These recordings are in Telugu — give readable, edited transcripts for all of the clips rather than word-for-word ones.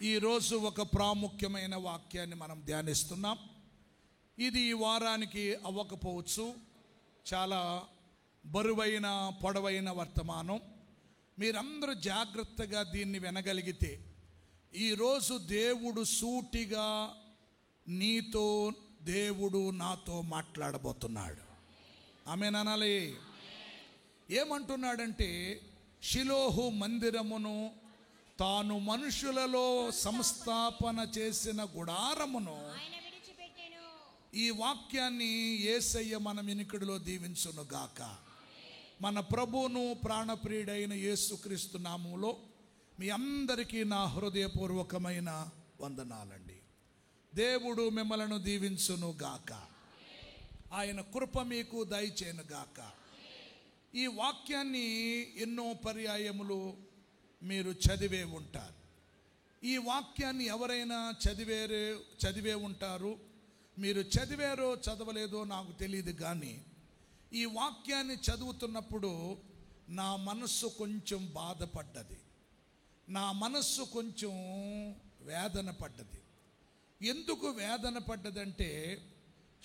ఈరోజు ఒక ప్రాముఖ్యమైన వాక్యాన్ని మనం ధ్యానిస్తున్నాం. ఇది ఈ వారానికి అవ్వకపోవచ్చు, చాలా బరువైన పొడవైన వర్తమానం. మీరందరూ జాగ్రత్తగా దీన్ని వినగలిగితే ఈరోజు దేవుడు సూటిగా నీతో, దేవుడు నాతో మాట్లాడబోతున్నాడు. ఆమేనానాలి. ఏమంటున్నాడంటే, షిలోహు మందిరమును, తాను మనుషులలో సంస్థాపన చేసిన గుడారమును. ఈ వాక్యాన్ని యేసయ్య మన వినికిడిలో దీవించును గాక. మన ప్రభువును ప్రాణప్రియుడైన యేసుక్రీస్తు నామములో మీ అందరికీ నా హృదయపూర్వకమైన వందనాలండి. దేవుడు మిమ్మలను దీవించును గాక. ఆయన కృప మీకు దయచేయును గాక. ఈ వాక్యాన్ని ఎన్నో పర్యాయములు మీరు ఉంటారు. ఈ వాక్యాన్ని ఎవరైనా చదివే ఉంటారు. మీరు చదివారో చదవలేదో నాకు తెలియదు, కానీ ఈ వాక్యాన్ని చదువుతున్నప్పుడు నా మనస్సు కొంచెం బాధపడ్డది, నా మనస్సు కొంచెం వేదన పడ్డది. ఎందుకు వేదన పడ్డదంటే,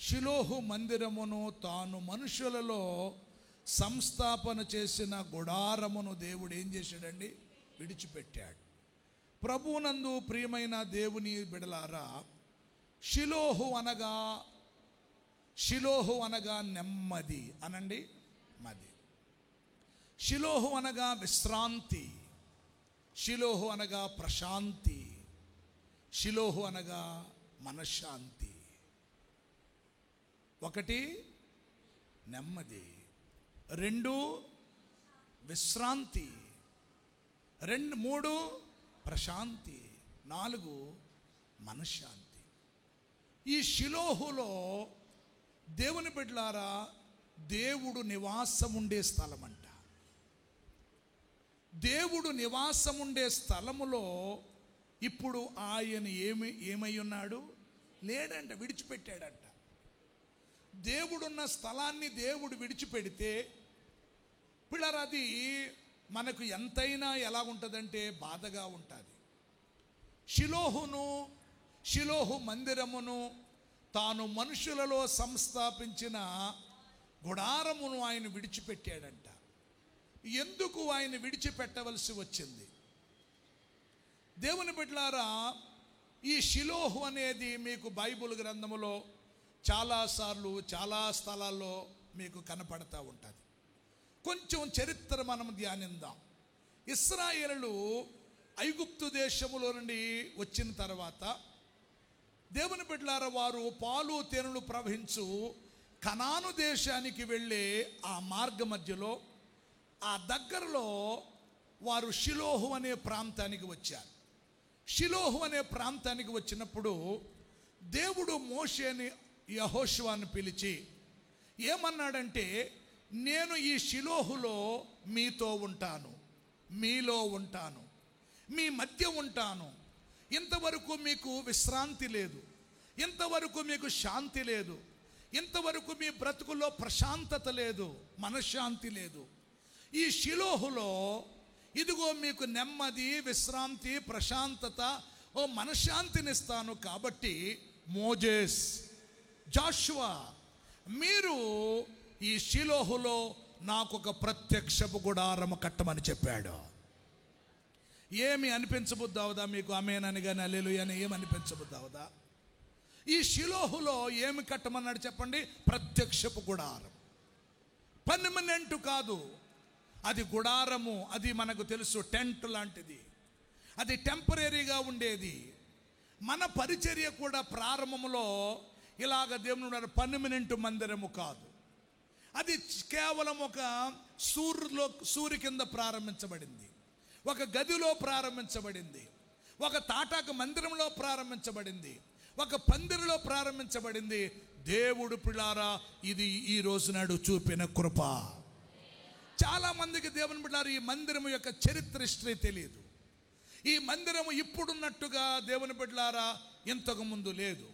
షిలోహు మందిరమును తాను మనుషులలో సంస్థాపన చేసిన గుడారమును దేవుడు ఏం చేశాడండి? విడిచిపెట్టాడు. ప్రభువునందు ప్రియమైన దేవుని బిడలారా, షిలోహు అనగా నెమ్మది అనండి. మది. షిలోహు అనగా విశ్రాంతి, షిలోహు అనగా ప్రశాంతి, షిలోహు అనగా మనశ్శాంతి. ఒకటి నెమ్మది, రెండు విశ్రాంతి, మూడు ప్రశాంతి, నాలుగు మనశ్శాంతి. ఈ షిలోహులో దేవుని బిడ్డలారా, దేవుడు నివాసం ఉండే స్థలం అంట. దేవుడు నివాసం ఉండే స్థలములో ఇప్పుడు ఆయన ఏమై ఉన్నాడు? లేడంట, విడిచిపెట్టాడంట. దేవుడున్న స్థలాన్ని దేవుడు విడిచిపెడితే పిల్లరా, అది మనకు ఎంతైనా ఎలా ఉంటుందంటే బాధగా ఉంటుంది. షిలోహు మందిరమును తాను మనుషులలో సంస్థాపించిన గుడారమును ఆయన విడిచిపెట్టాడంట. ఎందుకు ఆయన విడిచిపెట్టవలసి వచ్చింది? దేవుని బిడ్డలారా, ఈ షిలోహు అనేది మీకు బైబిల్ గ్రంథములో చాలాసార్లు చాలా స్థలాల్లో మీకు కనపడతా ఉంటుంది. కొంచెం చరిత్ర మనం ధ్యానిద్దాం. ఇశ్రాయేలులు ఐగుప్తు దేశములో నుండి వచ్చిన తర్వాత దేవుని బిడ్డలారా, వారు పాలు తేనెలు ప్రవహించు కనాను దేశానికి వెళ్ళే ఆ మార్గ మధ్యలో, ఆ దగ్గరలో వారు షిలోహు అనే ప్రాంతానికి వచ్చారు. షిలోహు అనే ప్రాంతానికి వచ్చినప్పుడు దేవుడు మోషేని, యెహోషువను పిలిచి ఏమన్నాడంటే, నేను ఈ షిలోహులో మీతో ఉంటాను, మీలో ఉంటాను, మీ మధ్య ఉంటాను. ఇంతవరకు మీకు విశ్రాంతి లేదు, ఇంతవరకు మీకు శాంతి లేదు, ఇంతవరకు మీ బ్రతుకుల్లో ప్రశాంతత లేదు, మనశ్శాంతి లేదు. ఈ షిలోహులో ఇదిగో మీకు నెమ్మది, విశ్రాంతి, ప్రశాంతత, మనశ్శాంతినిస్తాను. కాబట్టి మోజేస్, జాషువా, మీరు ఈ షిలోహులో నాకు ఒక ప్రత్యక్షపు గుడారము కట్టమని చెప్పాడు. ఏమి అనిపించబుద్దవుదా మీకు? ఆమేనని కానీ హల్లెలూయా అని ఏమి అనిపించబుద్దవుదా? ఈ షిలోహులో ఏమి కట్టమన్నాడు చెప్పండి? ప్రత్యక్షపు గుడారం. పర్మనెంట్ కాదు, అది గుడారము. అది మనకు తెలుసు, టెంట్ లాంటిది. అది టెంపరీగా ఉండేది. మన పరిచర్య కూడా ప్రారంభంలో ఇలాగ దేవుని పర్మనెంట్ మందిరము కాదు. అది కేవలం ఒక సూర్యు కింద ప్రారంభించబడింది, ఒక గదిలో ప్రారంభించబడింది, ఒక తాటాక మందిరంలో ప్రారంభించబడింది, ఒక పందిరిలో ప్రారంభించబడింది. దేవుడు పిల్లారా, ఇది ఈ రోజు నాడు చూపిన కృప. చాలామందికి దేవుని బిడ్డారు ఈ మందిరం యొక్క చరిత్ర హిస్టరీ తెలియదు. ఈ మందిరం ఇప్పుడున్నట్టుగా దేవుని బిడ్డలారా ఇంతకు ముందు లేదు.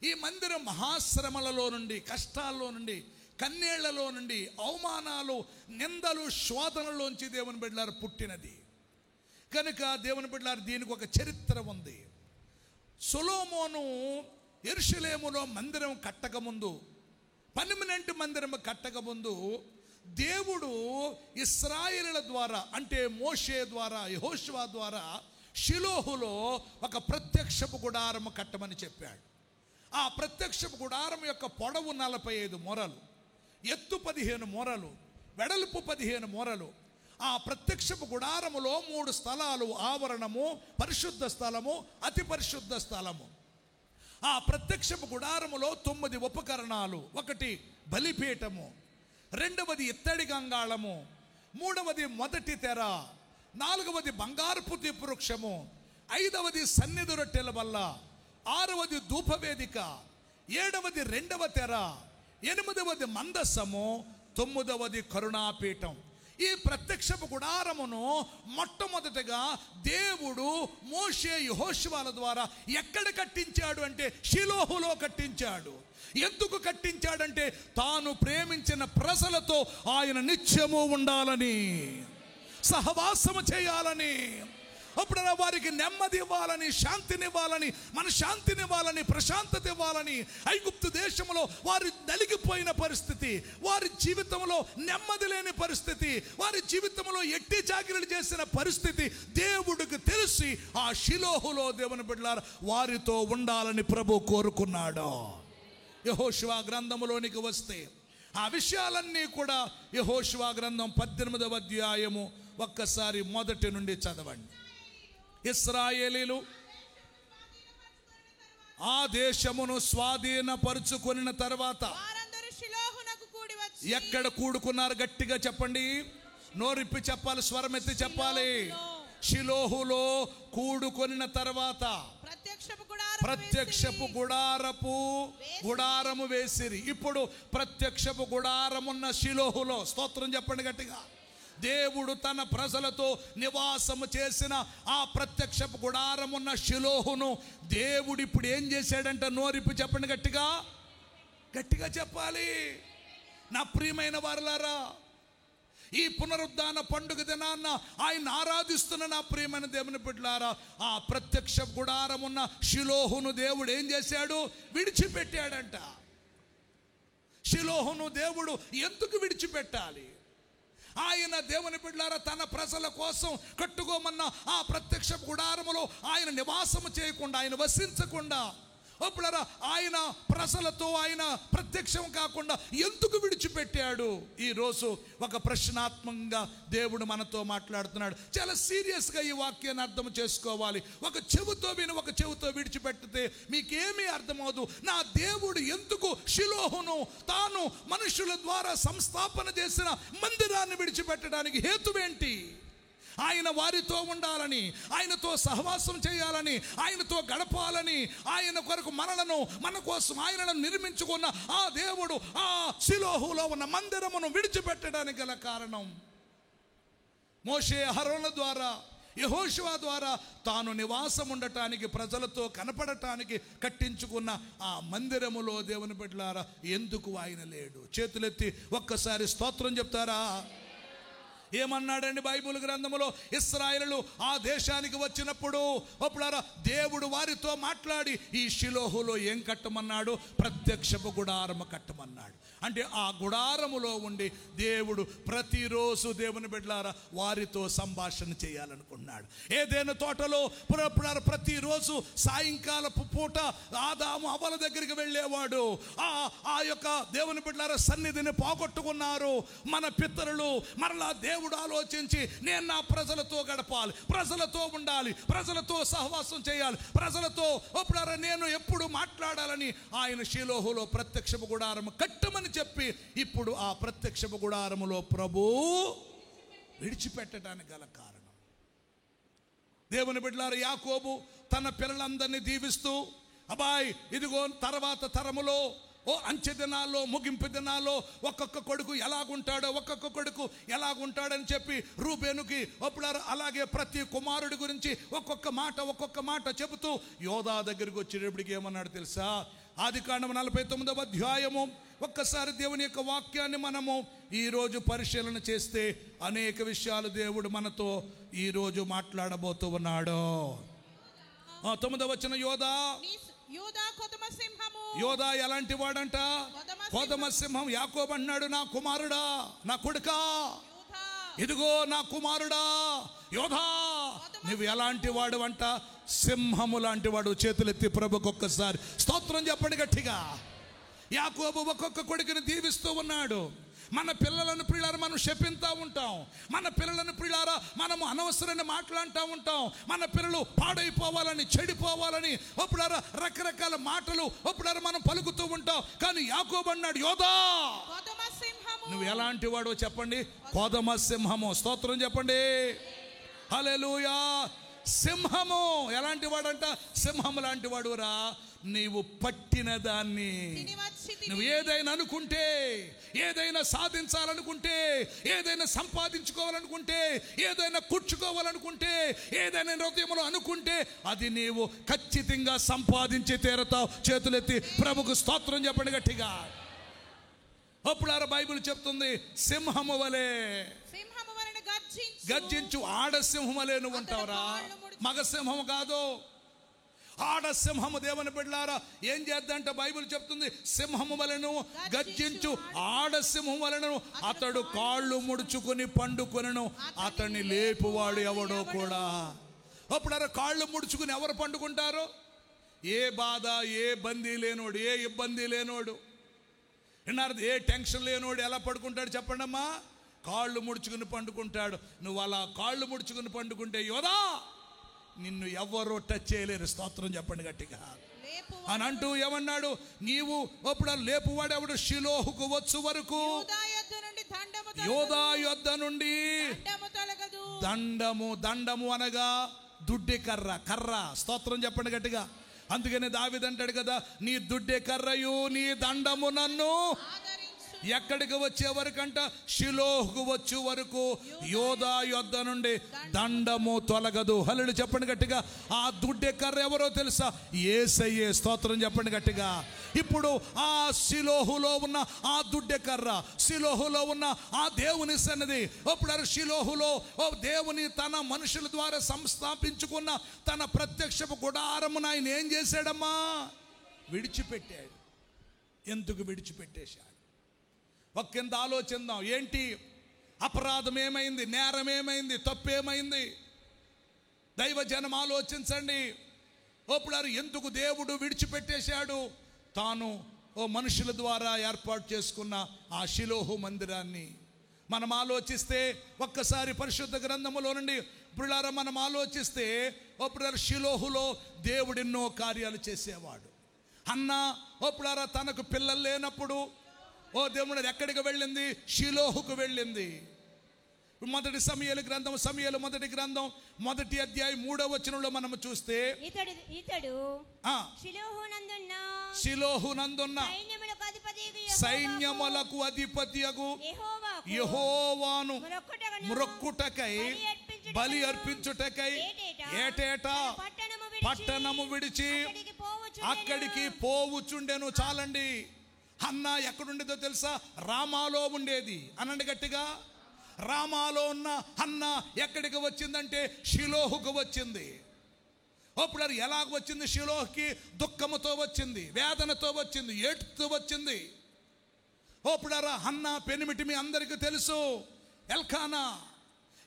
ఈ మందిరం మహాశ్రమలలో నుండి, కష్టాల్లో నుండి, కన్నీళ్లలో నుండి, అవమానాలు, నిందలు, శోధనలోంచి దేవుని బిడ్డలారా పుట్టినది. కనుక దేవుని బిడ్డలారా, దీనికి ఒక చరిత్ర ఉంది. సొలొమోను యెరూషలేములో మందిరం కట్టకముందు, పర్మనెంట్ మందిరం కట్టకముందు, దేవుడు ఇశ్రాయేలుల ద్వారా, అంటే మోషే ద్వారా, యెహోషువ ద్వారా షిలోహులో ఒక ప్రత్యక్షపు గుడారము కట్టమని చెప్పాడు. ఆ ప్రత్యక్షపు గుడారం యొక్క పొడవు 45 మొరలు, ఎత్తు 15 మొరలు, వెడల్పు 15 మొరలు. ఆ ప్రత్యక్షపు గుడారములో 3 స్థలాలు: ఆవరణము, పరిశుద్ధ స్థలము, అతి పరిశుద్ధ స్థలము. ఆ ప్రత్యక్షపు గుడారములో 9 ఉపకరణాలు: ఒకటి బలిపీఠము, రెండవది ఇత్తడి గంగాళము, మూడవది మొదటి తెర, నాలుగవది బంగారపు దీపవృక్షము, ఐదవది సన్నిధి రొట్టెల బల్ల, ఆరవది ధూపవేదిక, ఏడవది రెండవ తెర, ఎనిమిదవది మందసము, తొమ్మిదవది కరుణాపీఠం. ఈ ప్రత్యక్షపు గుడారమును మొట్టమొదటగా దేవుడు మోషే యెహోషువల ద్వారా ఎక్కడ కట్టించాడు అంటే షిలోహులో కట్టించాడు. ఎందుకు కట్టించాడంటే తాను ప్రేమించిన ప్రజలతో ఆయన నిత్యము ఉండాలని, సహవాసము చేయాలని, అప్పుడు వారికి నెమ్మది ఇవ్వాలని, శాంతినివ్వాలని, మన శాంతినివ్వాలని, ప్రశాంతత ఇవ్వాలని. ఐగుప్తు దేశంలో వారి నలిగిపోయిన పరిస్థితి, వారి జీవితంలో నెమ్మది లేని పరిస్థితి, వారి జీవితంలో ఎట్టి చాకిరీలు చేసిన పరిస్థితి దేవుడికి తెలిసి ఆ షిలోహులో దేవుని బిడ్డలారా వారితో ఉండాలని ప్రభు కోరుకున్నాడు. యెహోషువ గ్రంథములోనికి వస్తే ఆ విషయాలన్నీ కూడా యెహోషువ గ్రంథం 18వ అధ్యాయము ఒక్కసారి మొదటి నుండి చదవండి. ఇశ్రాయేలీలు ఆ దేశమును స్వాధీనపరుచుకొనిన తర్వాత ఎక్కడ కూడుకున్నారు? గట్టిగా చెప్పండి, నోరిప్పి చెప్పాలి, స్వరమెత్తి చెప్పాలి. షిలోహులో కూడుకొనిన తర్వాత ప్రత్యక్షపు గుడారము వేసిరి. ఇప్పుడు ప్రత్యక్షపు గుడారమున్న షిలోహులో, స్తోత్రం చెప్పండి గట్టిగా, దేవుడు తన ప్రజలతో నివాసము చేసిన ఆ ప్రత్యక్షపు గుడారమున్న షిలోహును దేవుడు ఇప్పుడు ఏం చేశాడంట? నోరిప్పి చెప్పండి గట్టిగా, గట్టిగా చెప్పాలి. నా ప్రియమైన వారలారా, ఈ పునరుద్ధాన పండుగ దినాన్న ఆయన ఆరాధిస్తున్న నా ప్రియమైన దేవుని బిడ్డలారా, ఆ ప్రత్యక్ష గుడారమున్న షిలోహును దేవుడు ఏం చేశాడు? విడిచిపెట్టాడంట. షిలోహును దేవుడు ఎందుకు విడిచిపెట్టాలి? ఆయన దేవుని బిడ్డలారా తన ప్రజల కోసం కట్టుకోమన్న ఆ ప్రత్యక్ష గుడారములో ఆయన నివాసము చేయకుండా, ఆయన వసించకుండా, అప్పుడరా ఆయన ప్రజలతో ఆయన ప్రత్యక్షం కాకుండా ఎందుకు విడిచిపెట్టాడు? ఈరోజు ఒక ప్రశ్నాత్మకంగా దేవుడు మనతో మాట్లాడుతున్నాడు. చాలా సీరియస్గా ఈ వాక్యాన్ని అర్థం చేసుకోవాలి. ఒక చెవితో విని ఒక చెవితో విడిచిపెట్టితే మీకేమీ అర్థమవుదు. నా దేవుడు ఎందుకు షిలోహును, తాను మనుషుల ద్వారా సంస్థాపన చేసిన మందిరాన్ని విడిచిపెట్టడానికి హేతువేంటి? ఆయన వారితో ఉండాలని, ఆయనతో సహవాసం చేయాలని, ఆయనతో గడపాలని, ఆయన కొరకు మన కోసం ఆయనను నిర్మించుకున్న ఆ దేవుడు ఆ షిలోహులో ఉన్న మందిరమును విడిచిపెట్టడానికి గల కారణం మోషే అహరోనుల ద్వారా, యెహోషువ ద్వారా తాను నివాసం ఉండటానికి, ప్రజలతో కనపడటానికి కట్టించుకున్న ఆ మందిరములో దేవుని బిడ్డలారా ఎందుకు ఆయన లేడు? చేతులెత్తి ఒక్కసారి స్తోత్రం చెప్తారా? ఏమన్నాడండి బైబిల్ గ్రంథములో? ఇశ్రాయేలు ఆ దేశానికి వచ్చినప్పుడు అప్పుడారా దేవుడు వారితో మాట్లాడి ఈ షిలోహులో ఏం కట్టమన్నాడు? ప్రత్యక్షపు గుడారము కట్టమన్నాడు. అంటే ఆ గుడారములో ఉండి దేవుడు ప్రతిరోజు దేవుని బిడ్డలారా వారితో సంభాషణ చేయాలనుకున్నాడు. ఏదైనా తోటలో ప్రతిరోజు సాయంకాలపు పూట ఆదాము అవ్వల దగ్గరికి వెళ్ళేవాడు. ఆ యొక్క దేవుని బిడ్డలారా సన్నిధిని పోగొట్టుకున్నారు మన పితరులు. మరలా దేవుడు ఆలోచించి నేను నా ప్రజలతో గడపాలి, ప్రజలతో ఉండాలి, ప్రజలతో సహవాసం చేయాలి, ప్రజలతో అప్పుడారా నేను ఎప్పుడు మాట్లాడాలని ఆయన షిలోహులో ప్రత్యక్షపు గుడారము కట్టమని చెప్పి ఇప్పుడు ఆ ప్రత్యక్షపు గుడారములో ప్రభు విడిచిపెట్టడానికి గల కారణం. దేవుని బిడ్డలారా యాకోబు తన పిల్లలందరినీ దీవిస్తూ, అబ్బాయి ఇదిగో తర్వాత తరములో అంచె దినాల్లో, ముగింపు దినాల్లో ఒక్కొక్క కొడుకు ఎలాగుంటాడో, ఒక్కొక్క కొడుకు ఎలాగుంటాడని చెప్పి రూబేనుకి అలాగే ప్రతి కుమారుడి గురించి ఒక్కొక్క మాట చెబుతూ యోధా దగ్గరికి వచ్చేటప్పటికి ఏమన్నాడు తెలుసా? ఆదికాండం 49వ అధ్యాయము. ఒక్కసారి దేవుని యొక్క వాక్యాన్ని మనము ఈరోజు పరిశీలన చేస్తే అనేక విషయాలు దేవుడు మనతో ఈరోజు మాట్లాడబోతూ ఉన్నాడు. 9వ వచనం, యోధా ఎలాంటి వాడంట? కొదమ సింహం. యాకోబు అన్నాడు, నా కుమారుడా, నా కొడుకా, ఇదిగో నా కుమారుడా యోధా, నువ్వు ఎలాంటి వాడు అంట? సింహము లాంటి వాడు. చేతులెత్తి ప్రభుకు ఒక్కసారి స్తోత్రం చెప్పండి గట్టిగా. యాకోబు ఒక్కొక్క కొడుకుని దీవిస్తూ ఉన్నాడు. మన పిల్లలను ప్రియులారా మనం శపిస్తూ ఉంటాం. మన పిల్లలను ప్రియులారా మనము అనవసరంగా మాట్లాడుతూ ఉంటాం. మన పిల్లలు పాడైపోవాలని, చెడిపోవాలని రకరకాల మాటలు మనం పలుకుతూ ఉంటాం. కానీ యాకోబు అన్నాడు, యోధా నువ్వు ఎలాంటి వాడో చెప్పండి? కొదమ సింహము. స్తోత్రం చెప్పండి. హల్లెలూయా. సింహము ఎలాంటి వాడంట? సింహము లాంటి వాడు రా. నీవు పట్టిన దాన్ని, నువ్వు ఏదైనా అనుకుంటే, ఏదైనా సాధించాలనుకుంటే, ఏదైనా సంపాదించుకోవాలనుకుంటే, ఏదైనా కూర్చుకోవాలనుకుంటే, ఏదైనా హృదయంలో అనుకుంటే అది నీవు ఖచ్చితంగా సంపాదించి తీరతావు. చేతులెత్తి ప్రభుకు స్తోత్రం చెప్పండి గట్టిగా. అప్పుడు బైబిల్ చెప్తుంది, సింహము వలె గర్జించు. ఆడసింహం వలె నువ్వు ఉంటావురా, మగ సింహము కాదు. ఆడసింహము దేవుని బిడ్డలారా ఏం చేద్దంటే బైబిల్ చెప్తుంది, సింహము వలెను గర్జించు, ఆడసింహం వలెను అతడు కాళ్ళు ముడుచుకుని పండుకొనెను, అతన్ని లేపువాడు ఎవడో కూడా. అప్పుడు కాళ్ళు ముడుచుకుని ఎవరు పండుకుంటారు? ఏ బాధ, ఏ బందీ లేనోడు, ఏ ఇబ్బంది లేనోడు, విన్నారు, ఏ టెన్షన్ లేనోడు ఎలా పడుకుంటాడు చెప్పండి అమ్మా? కాళ్ళు ముడుచుకుని పండుకుంటాడు. నువ్వు అలా కాళ్ళు ముడుచుకుని పండుకుంటే యోధా నిన్ను ఎవరో టచ్ చేయలేరు. స్తోత్రం చెప్పండి గట్టిగా అని అంటూ ఏమన్నాడు? నీవు అప్పుడు లేపువాడు ఎవడు? షిలోహుకు వచ్చు వరకు, యోధా యొద్ద నుండి దండము. దండము అనగా దుడ్డె కర్ర, కర్ర. స్తోత్రం చెప్పండి గట్టిగా. అందుకనే దావీదు అంటాడు కదా, నీ దుడ్డె కర్రయు నీ దండము నన్ను ఎక్కడికి వచ్చే వరకంట? షిలోహుకు వచ్చే వరకు యోధా యొద్ద నుండి దండము తొలగదు. హల్లెలూయా చెప్పండి గట్టిగా. ఆ దుడ్డె కర్ర ఎవరో తెలుసా? యేసయ్యే. స్తోత్రం చెప్పండి గట్టిగా. ఇప్పుడు ఆ షిలోహులో ఉన్న ఆ దుడ్డె కర్ర, షిలోహులో ఉన్న ఆ దేవుని సన్నిధి, అప్పుడు షిలోహులో దేవుని తన మనుషుల ద్వారా సంస్థాపించుకున్న తన ప్రత్యక్షపు గుడారమును ఆయన ఏం చేశాడమ్మా? విడిచిపెట్టాడు. ఎందుకు విడిచిపెట్టేశాడు? ఒక్కింత ఆలోచిద్దాం. ఏంటి అపరాధం ఏమైంది? నేరం ఏమైంది? తప్పేమైంది? దైవజనం ఆలోచించండి. అప్పుడు ఎందుకు దేవుడు విడిచిపెట్టేశాడు? తాను మనుషుల ద్వారా ఏర్పాటు చేసుకున్న ఆ షిలోహు మందిరాన్ని మనం ఆలోచిస్తే, ఒక్కసారి పరిశుద్ధ గ్రంథములో నుండి ప్రియులారా మనం ఆలోచిస్తే, అప్పుడు షిలోహులో దేవుడు ఎన్నో కార్యాలు చేసేవాడు. హన్నా అప్పుడు తనకు పిల్లలు లేనప్పుడు దేవుడు ఎక్కడికి వెళ్ళింది? షిలోహుకు వెళ్ళింది. మొదటి సమూయేలు గ్రంథం, సమూయేలు మొదటి గ్రంథం 1వ అధ్యాయం 3వ వచనంలో మనం చూస్తే, ఇతడు షిలోహునందున్న సైన్యములకు అధిపతియగు యెహోవాను మ్రొక్కుటకై, బలి అర్పించుటకై ఏటేటా పట్టణము విడిచి అక్కడికి పోవుచుండెను. చాలండి. హన్నా ఎక్కడుండేదో తెలుసా? రామాలో ఉండేది. అనండి గట్టిగా. రామాలో ఉన్న హన్నా ఎక్కడికి వచ్చిందంటే షిలోహుకు వచ్చింది. అప్పుడు అది ఎలాగ వచ్చింది? షిలోహుకి దుఃఖముతో వచ్చింది, వేదనతో వచ్చింది, ఏడుతూ వచ్చింది. అప్పుడు హన్నా పెనిమిటి మీ అందరికీ తెలుసు, ఎల్కానా.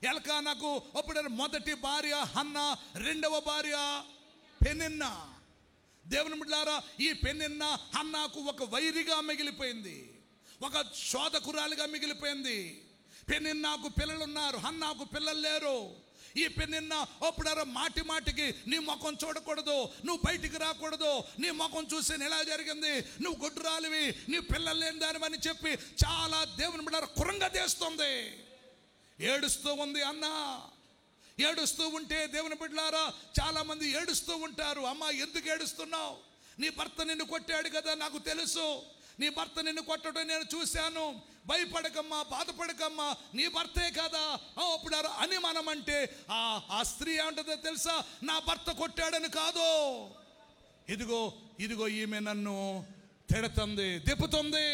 ఎల్కానాకు అప్పుడు మొదటి భార్య హన్నా, రెండవ భార్య పెనిన్నా. దేవుని బిడ్డలారా, ఈ పెనిన్నా హన్నాకు ఒక వైరిగా మిగిలిపోయింది, ఒక శోధకురాలుగా మిగిలిపోయింది. పెనిన్నాకు పిల్లలు ఉన్నారు, హన్నాకు పిల్లలు లేరు. ఈ పెనిన్నా అప్పుడు మాటి మాటికి నీ ముఖం చూడకూడదు, నువ్వు బయటికి రాకూడదు, నీ ముఖం చూసి ఎలా జరిగింది, నువ్వు గుడ్రాలివి, నీ పిల్లలు లేని దానివని చెప్పి చాలా దేవుని బిడ్డలారా కురంగదీస్తుంది. ఏడుస్తూ ఉంది అన్న. ఏడుస్తూ ఉంటే దేవుని బిడ్డలారా చాలా మంది ఏడుస్తూ ఉంటారు. అమ్మా ఎందుకు ఏడుస్తున్నావు? నీ భర్త నిన్ను కొట్టాడు కదా, నాకు తెలుసు. నీ భర్త నిన్ను కొట్టడం నేను చూశాను, భయపడకమ్మా, బాధపడకమ్మా, నీ భర్తే కదా అప్పుడు అని మనం అంటే ఆ స్త్రీ ఏమంటుందో తెలుసా? నా భర్త కొట్టాడని కాదు, ఇదిగో ఈమె నన్ను తిడుతుంది, తిప్పుతుంది,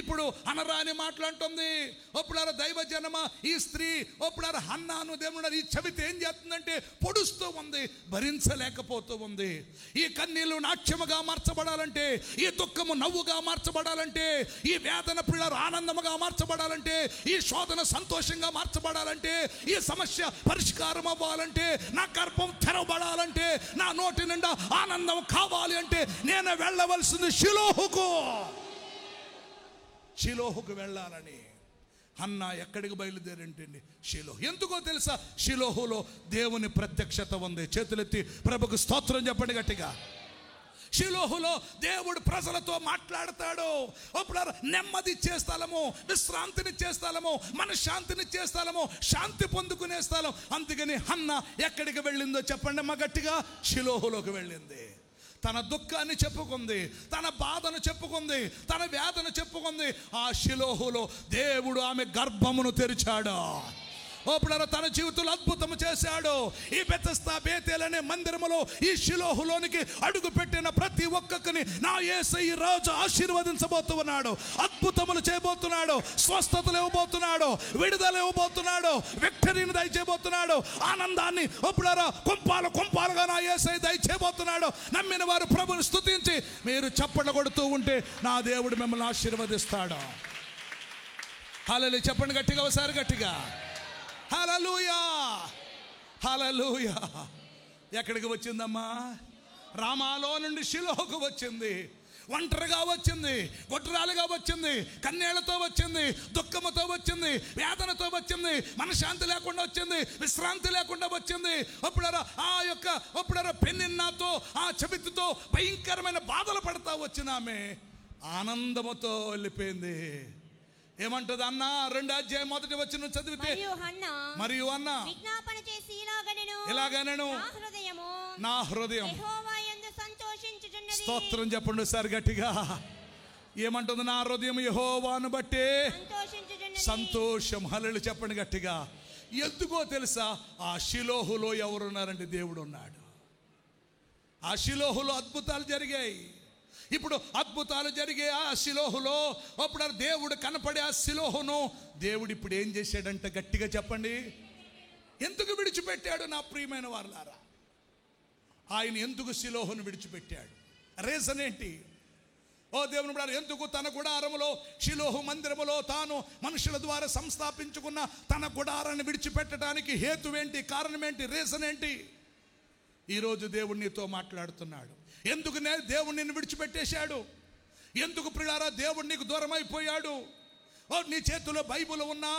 ఇప్పుడు అనరాని మాట్లాడుతుంది. ఒప్పుడారా దైవజనమ, ఈ స్త్రీ ఒప్పుడారా హన్నాను దేవుడు ఈ చెబితే ఏం చేస్తుందంటే పొడుస్తూ ఉంది, భరించలేకపోతూ ఉంది. ఈ కన్నీళ్లు నాట్యముగా మార్చబడాలంటే, ఈ దుఃఖము నవ్వుగా మార్చబడాలంటే, ఈ వేదన పిల్లలు ఆనందముగా మార్చబడాలంటే, ఈ శోధన సంతోషంగా మార్చబడాలంటే, ఈ సమస్య పరిష్కారం అవ్వాలంటే, నా గర్భం తెరవబడాలంటే, నా నోటి నిండా ఆనందం కావాలి అంటే నేను వెళ్ళవలసింది షిలోహుకు వెళ్ళాలని. హన్నా ఎక్కడికి బయలుదేరంటండి? షిలోహు. ఎందుకో తెలుసా? షిలోహులో దేవుని ప్రత్యక్షత ఉంది. చేతులెత్తి ప్రభుకు స్తోత్రం చెప్పండి గట్టిగా. షిలోహులో దేవుడు ప్రజలతో మాట్లాడతాడు. అప్పుడు నెమ్మదిచ్చే స్థలము, విశ్రాంతినిచ్చే స్థలము, మనశ్శాంతినిచ్చే స్థలము, శాంతి పొందుకునే స్థలం. అందుకని హన్నా ఎక్కడికి వెళ్ళిందో చెప్పండి అమ్మ గట్టిగా? షిలోహులోకి వెళ్ళింది. తన దుఃఖాన్ని చెప్పుకుంది, తన బాధను చెప్పుకుంది, తన వేదన చెప్పుకుంది. ఆ షిలోహులో దేవుడు ఆమె గర్భమును తెరిచాడు. ఓపుడారా తన జీవితంలో అద్భుతం చేశాడు. ఈ బెతెస్దా బేతేల్ అనే మందిరములో ఈ షిలోహులోనికి అడుగు పెట్టిన ప్రతి ఒక్కరిని నా యేసయ్య రాజు ఆశీర్వదించబోతున్నాడు, అద్భుతములు చేయబోతున్నాడు, స్వస్థతలు ఇవ్వబోతున్నాడు, విడుదల ఇవ్వబోతున్నాడు, విక్టరీని దయచేయబోతున్నాడు, ఆనందాన్ని ఒప్పుడారా కుంపాలుగా నా యేసయ్య దయచేయబోతున్నాడు. నమ్మిన వారు ప్రభుని స్తుతించి మీరు చప్పట్లు కొడుతూ ఉంటే నా దేవుడు మిమ్మల్ని ఆశీర్వదిస్తాడు. హల్లెలూయా చెప్పండి గట్టిగా, ఒకసారి గట్టిగా హల్లెలూయా, హల్లెలూయా. ఎక్కడికి వచ్చిందమ్మా? రామాలో నుండి షిలోహుకు వచ్చింది. ఒంటరిగా వచ్చింది, గొడ్రాలుగా వచ్చింది, కన్నేళ్లతో వచ్చింది, దుఃఖముతో వచ్చింది, వేదనతో వచ్చింది, మనశ్శాంతి లేకుండా వచ్చింది, విశ్రాంతి లేకుండా వచ్చింది. అప్పుడారా పెన్నిన్నాతో ఆ చెబితుతో భయంకరమైన బాధలు పడతా వచ్చిన ఆమె ఆనందముతో వెళ్ళిపోయింది. ఏమంటది అన్న? 2వ అధ్యాయం 1వ వచనం చదివితే, మరియు అన్న విజ్ఞాపన చేసి ఇలాగనెను, నా హృదయం యెహోవా యందు సంతోషించుచున్నది. స్తోత్రం చెప్పండి సార్ గట్టిగా. ఏమంటుంది? నా హృదయం యెహోవాను బట్టే సంతోషం. హల్లెలూయా చెప్పండి గట్టిగా. ఎందుకో తెలుసా? ఆ షిలోహులో ఎవరున్నారంటే దేవుడు ఉన్నాడు. ఆ షిలోహులో అద్భుతాలు జరిగాయి. ఇప్పుడు అద్భుతాలు జరిగే ఆ షిలోహులో అప్పుడు దేవుడు కనపడే ఆ షిలోహును దేవుడు ఇప్పుడు ఏం చేశాడంటే గట్టిగా చెప్పండి. ఎందుకు విడిచిపెట్టాడు నా ప్రియమైన వారలారా? ఆయన ఎందుకు షిలోహును విడిచిపెట్టాడు? రీజన్ ఏంటి? ఓ దేవుని బిడ్డలారా, ఎందుకు తన గుడారములో షిలోహు మందిరములో తాను మనుషుల ద్వారా సంస్థాపించుకున్న తన గుడారాన్ని విడిచిపెట్టడానికి హేతువేంటి? కారణం ఏంటి? రీజన్ ఏంటి? ఈరోజు దేవుడు నీతో మాట్లాడుతున్నాడు. ఎందుకు దేవుడు నిన్ను విడిచిపెట్టేశాడు? ఎందుకు ప్రియులారా దేవుడు నీకు దూరం అయిపోయాడు? నీ చేతిలో బైబిల్ ఉన్నా,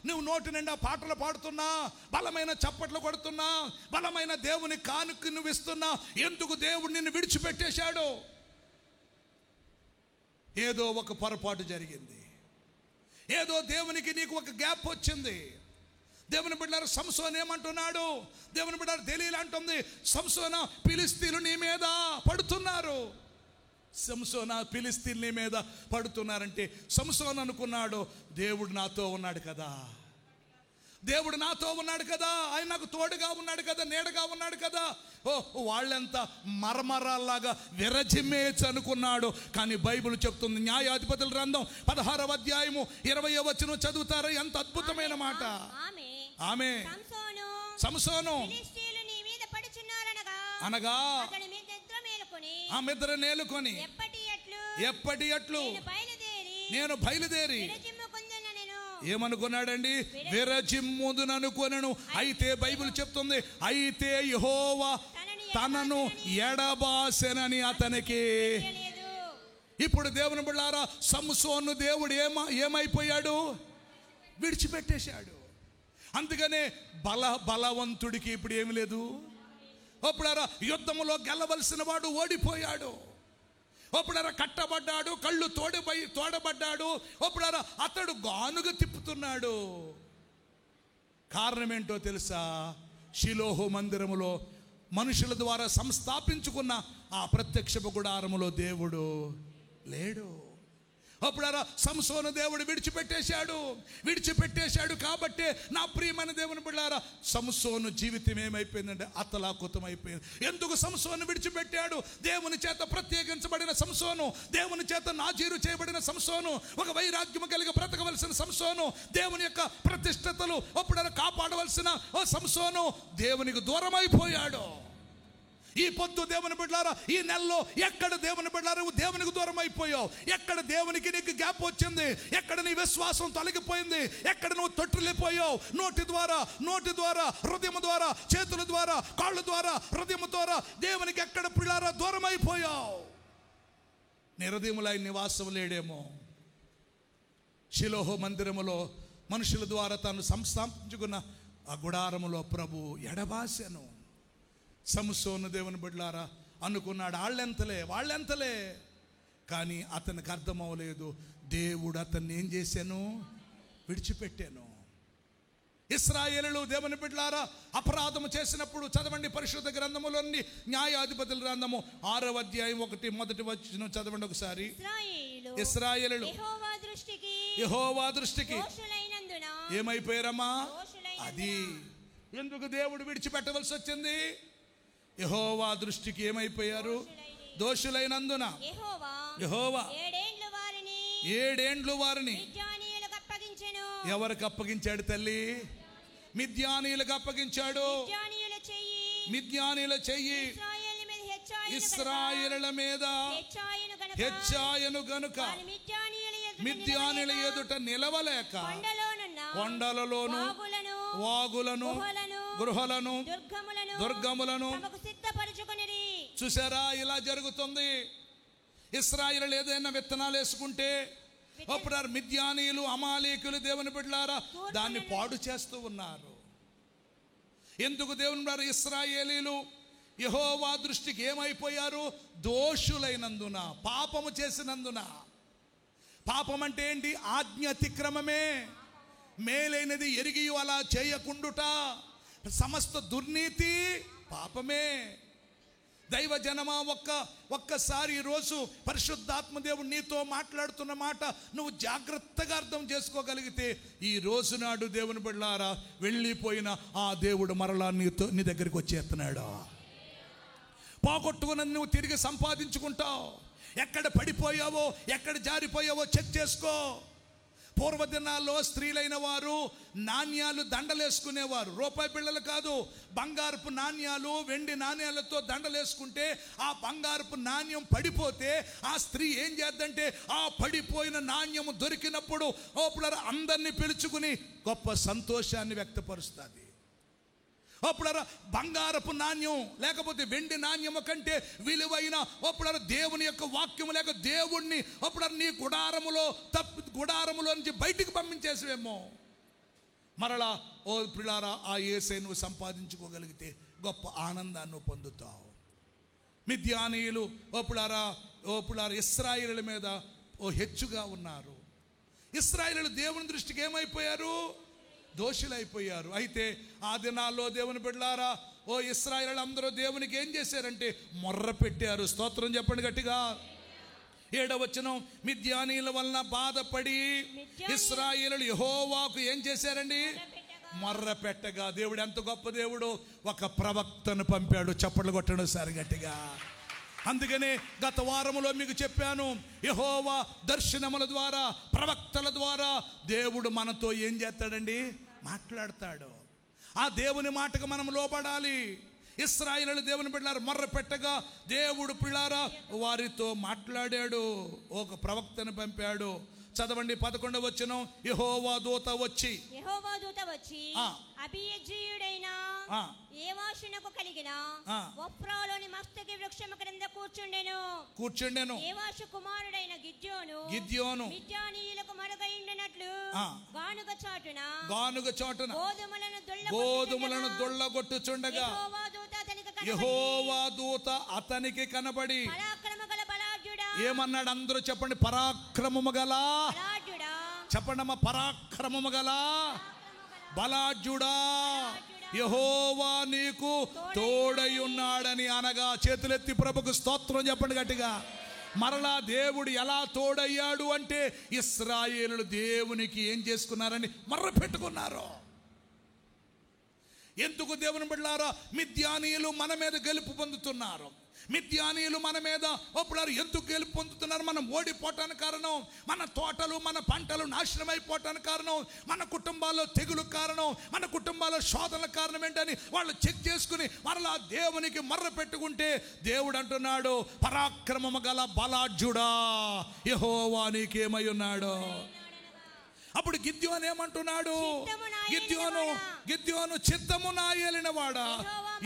నువ్వు నోటి నిండా పాటలు పాడుతున్నా, బలమైన చప్పట్లు కొడుతున్నా, బలమైన దేవుని కానుక నువ్వు ఇస్తున్నా, ఎందుకు దేవుడు నిన్ను విడిచిపెట్టేశాడు? ఏదో ఒక పొరపాటు జరిగింది, ఏదో దేవునికి నీకు ఒక గ్యాప్ వచ్చింది. దేవుని బిడ్డలారా, సంసోను ఏమంటున్నాడు? దేవుని బిడ్డలారా, దెలీలా అంటుంది, సంసోనా ఫిలిష్తీయులు నీ మీద పడుతున్నారు. సంసోనా ఫిలిష్తీయులు నీ మీద పడుతున్నారంటే సంసోను అనుకున్నాడు, దేవుడు నాతో ఉన్నాడు కదా, దేవుడు నాతో ఉన్నాడు కదా, ఆయన నాకు తోడుగా ఉన్నాడు కదా, నీడగా ఉన్నాడు కదా. వాళ్ళెంత మరమరాల్లాగా విరజిమ్మేచ్చు అనుకున్నాడు. కానీ బైబిల్ చెప్తుంది, న్యాయాధిపతుల గ్రంథం 16వ అధ్యాయము 20వ వచనం చదువుతారు. ఎంత అద్భుతమైన మాట. ఆమె సంసోను అనగా ఆ మిద్ర నేలుకొని ఎప్పటి అట్లు నేను బయలుదేరి ఏమనుకున్నాడండి? విరజిమ్ముదుననుకొనెను. అయితే బైబిల్ చెప్తుంది, అయితే యెహోవా తనను ఎడబాసెనని అతనికి. ఇప్పుడు దేవుని బిడ్డలారా, సంసోను దేవుడు ఏమైపోయాడు? విడిచిపెట్టేశాడు. అందుకనే బలవంతుడికి ఇప్పుడు ఏమి లేదు. అప్పుడారా యుద్ధములో గెలవలసిన వాడు ఓడిపోయాడు. అప్పుడారా కట్టబడ్డాడు, కళ్ళు తోడబడ్డాడు. అప్పుడారా అతడు గానుగ తిప్పుతున్నాడు. కారణం ఏంటో తెలుసా? షిలోహు మందిరములో మనుషుల ద్వారా సంస్థాపించుకున్న ఆ ప్రత్యక్ష గుడారములో దేవుడు లేడు. అప్పుడారా సంసోను దేవుడు విడిచిపెట్టేశాడు కాబట్టి నా ప్రియమైన దేవుని బిడ్డలారా సంసోను జీవితం ఏమైపోయిందంటే అతలాకుతం అయిపోయింది. ఎందుకు సంసోను విడిచిపెట్టాడు? దేవుని చేత ప్రత్యేకించబడిన సంసోను, దేవుని చేత నాజీరు చేయబడిన సంసోను, ఒక వైరాగ్యము కలిగి బ్రతకవలసిన సంసోను, దేవుని యొక్క ప్రతిష్టతలు అప్పుడారా కాపాడవలసిన ఓ సంసోను దేవునికి దూరం అయిపోయాడు. ఈ పొద్దు దేవుని బిడ్డలారా, ఈ నెలలో ఎక్కడ దేవుని బిడ్డలారా నువ్వు దేవునికి దూరం అయిపోయావు? ఎక్కడ దేవునికి నీకు గ్యాప్ వచ్చింది? ఎక్కడ నీ విశ్వాసం తొలగిపోయింది? ఎక్కడ నువ్వు తొట్టిల్లిపోయావు? నోటి ద్వారా, హృదయం ద్వారా, చేతుల ద్వారా, కాళ్ళ ద్వారా, హృదయం ద్వారా దేవునికి ఎక్కడ బిడ్డలారా దూరం అయిపోయావు? నీ హృదయములో ఆయన నివాసం లేడేమో. షిలోహు మందిరములో మనుషుల ద్వారా తాను సంస్థాపించుకున్న ఆ గుడారములో ప్రభు ఎడబాసెను. సంసోను దేవుని బిడ్డలారా అనుకున్నాడు వాళ్ళెంతలే, కానీ అతనికి అర్థమవలేదు. దేవుడు అతన్ని ఏం చేశాను? విడిచిపెట్టాను. ఇశ్రాయేలులు దేవుని బిడ్డలారా అపరాధము చేసినప్పుడు చదవండి పరిశుద్ధ గ్రంథములోని న్యాయాధిపతుల గ్రంథము 6వ అధ్యాయం 1 మొదటి వచనం చదవండి ఒకసారి. ఇశ్రాయేలులు యెహోవా దృష్టికి ఏమైపోయారమ్మా? అది ఎందుకు దేవుడు విడిచిపెట్టవలసి వచ్చింది? యెహోవా దృష్టికి ఏమైపోయారు? దోషులైనందున యెహోవా 7 ఏండ్లు వారిని ఎవరికి అప్పగించాడు తల్లి? మిద్యానీయులకు అప్పగించాడు. మిద్యానీయుల చెయ్యి ఇశ్రాయేలుల మీద హెచ్చాయను గనుక మిద్యానీయుల ఎదుట నిలవలేక కొండలలోను వాగులను గృహలను దుర్గములను చూసారా? ఇలా జరుగుతుంది. ఇశ్రాయేలు ఏదైనా విత్తనాలు వేసుకుంటే అప్పుడు మిద్యానీయులు అమాలేకులు దేవుని బిడ్డలారా దాన్ని పాడు చేస్తూ ఉన్నారు. ఎందుకు దేవుని బిడ్డలారా? ఇశ్రాయేలీలు యెహోవా దృష్టికి ఏమైపోయారు? దోషులైనందున, పాపము చేసినందున. పాపం అంటే ఏంటి? ఆజ్ఞ అతిక్రమమే. మేలైనది ఎరిగి అలా చేయకుండుట సమస్త దుర్నీతి పాపమే. దైవ జనమా ఒక్కసారి ఈరోజు పరిశుద్ధాత్మ దేవుడు నీతో మాట్లాడుతున్న మాట నువ్వు జాగ్రత్తగా అర్థం చేసుకోగలిగితే ఈ రోజు నాడు దేవుని బిడ్డలారా వెళ్ళిపోయిన ఆ దేవుడు మరలా నీ దగ్గరికి వచ్చేస్తున్నాడు. పోగొట్టుకున్నది నువ్వు తిరిగి సంపాదించుకుంటావు. ఎక్కడ పడిపోయావో, ఎక్కడ జారిపోయావో చెక్ చేసుకో. పూర్వదినాల్లో స్త్రీలైన వారు నాణ్యాలు దండలేసుకునేవారు. రూపాయి బిళ్ళలు కాదు, బంగారపు నాణ్యాలు, వెండి నాణ్యాలతో దండలేసుకుంటే ఆ బంగారపు నాణ్యం పడిపోతే ఆ స్త్రీ ఏం చేద్దంటే ఆ పడిపోయిన నాణ్యము దొరికినప్పుడు అందరినీ పిలుచుకుని గొప్ప సంతోషాన్ని వ్యక్తపరుస్తుంది. అప్పుడు బంగారపు నాణ్యం లేకపోతే వెండి నాణ్యము కంటే విలువైన అప్పుడు దేవుని యొక్క వాక్యము లేక దేవుణ్ణి అప్పుడు నీ గుడారములో నుంచి బయటికి పంపించేసేవేమో. మరలా ఓ పిల్లారా ఆ యేసే నువ్వు సంపాదించుకోగలిగితే గొప్ప ఆనందాన్ని పొందుతావు. మిద్యానీయులు ఓపులారా ఇశ్రాయేలుల మీద హెచ్చుగా ఉన్నారు. ఇశ్రాయేలు దేవుని దృష్టికి ఏమైపోయారు? దోషులైపోయారు. అయితే ఆ దినాల్లో దేవుని బిడ్డలారా ఓ ఇశ్రాయేలు అందరూ దేవునికి ఏం చేశారంటే మొర్ర పెట్టారు. స్తోత్రం చెప్పండి గట్టిగా. 7వ వచనం, మిద్యానీయుల వలన బాధపడి ఇశ్రాయేలు యెహోవాకు ఏం చేశారండి? మొర్ర పెట్టగా. దేవుడు ఎంత గొప్ప దేవుడు! ఒక ప్రవక్తను పంపాడు. చప్పట్లు కొట్టండి సారి గట్టిగా. అందుకనే గత వారములో మీకు చెప్పాను, యెహోవా దర్శనముల ద్వారా ప్రవక్తల ద్వారా దేవుడు మనతో ఏం చేస్తాడండి? మాట్లాడతాడు. ఆ దేవుని మాటకు మనం లోబడాలి. ఇశ్రాయేలు దేవుని బిడ్డలారా మొర్ర పెట్టగా దేవుడు పిల్లారా వారితో మాట్లాడాడు. ఒక ప్రవక్తను పంపాడు. చదవండి 11వ వచనం. యెహోవా దూత వచ్చి అబీయజీయుడైన ఏవాషునకు కలిగిన ఒఫ్రాలోని మస్తకి వృక్షము క్రింద కూర్చుండెను. ఏవాషు కుమారుడైన గిద్యోను మిద్యానీయులకు మరుగైండినట్లు గానుగ చాటున గోధుమలను దొల్లగొట్టుచుండగా యెహోవా దూత అతనికి కనబడి ఏమన్నాడు? అందరూ చెప్పండి, పరాక్రమము గల. చెప్పండమ్మా, పరాక్రమము గల బలాఢ్యుడా యెహోవా నీకు తోడై ఉన్నాడని అనగా చేతులెత్తి ప్రభుకు స్తోత్రం చెప్పండి గట్టిగా. మరలా దేవుడు ఎలా తోడయ్యాడు అంటే ఇశ్రాయేలులు దేవునికి ఏం చేసుకున్నారని మర్ర పెట్టుకున్నారు. ఎందుకు దేవుని బిడ్డలారా మిద్యానీయులు మన మీద గెలుపు పొందుతున్నారు? మిద్యానీయులు మన మీద ఒప్పుడారు ఎందుకు గెలుపు పొందుతున్నారు? మనం ఓడిపోవటానికి కారణం, మన తోటలు మన పంటలు నాశనం అయిపోవటానికి కారణం, మన కుటుంబాల్లో తెగులు కారణం, మన కుటుంబాల్లో శోధనల కారణం ఏంటని వాళ్ళు చెక్ చేసుకుని మరలా దేవునికి మర్ర పెట్టుకుంటే దేవుడు అంటున్నాడు, పరాక్రమము గల బలాఢ్యుడా యెహోవా నీకేమై ఉన్నాడు. అప్పుడు గిద్యోను ఏమంటున్నాడు? గిద్యోను చిత్తము నా ఏలినవాడా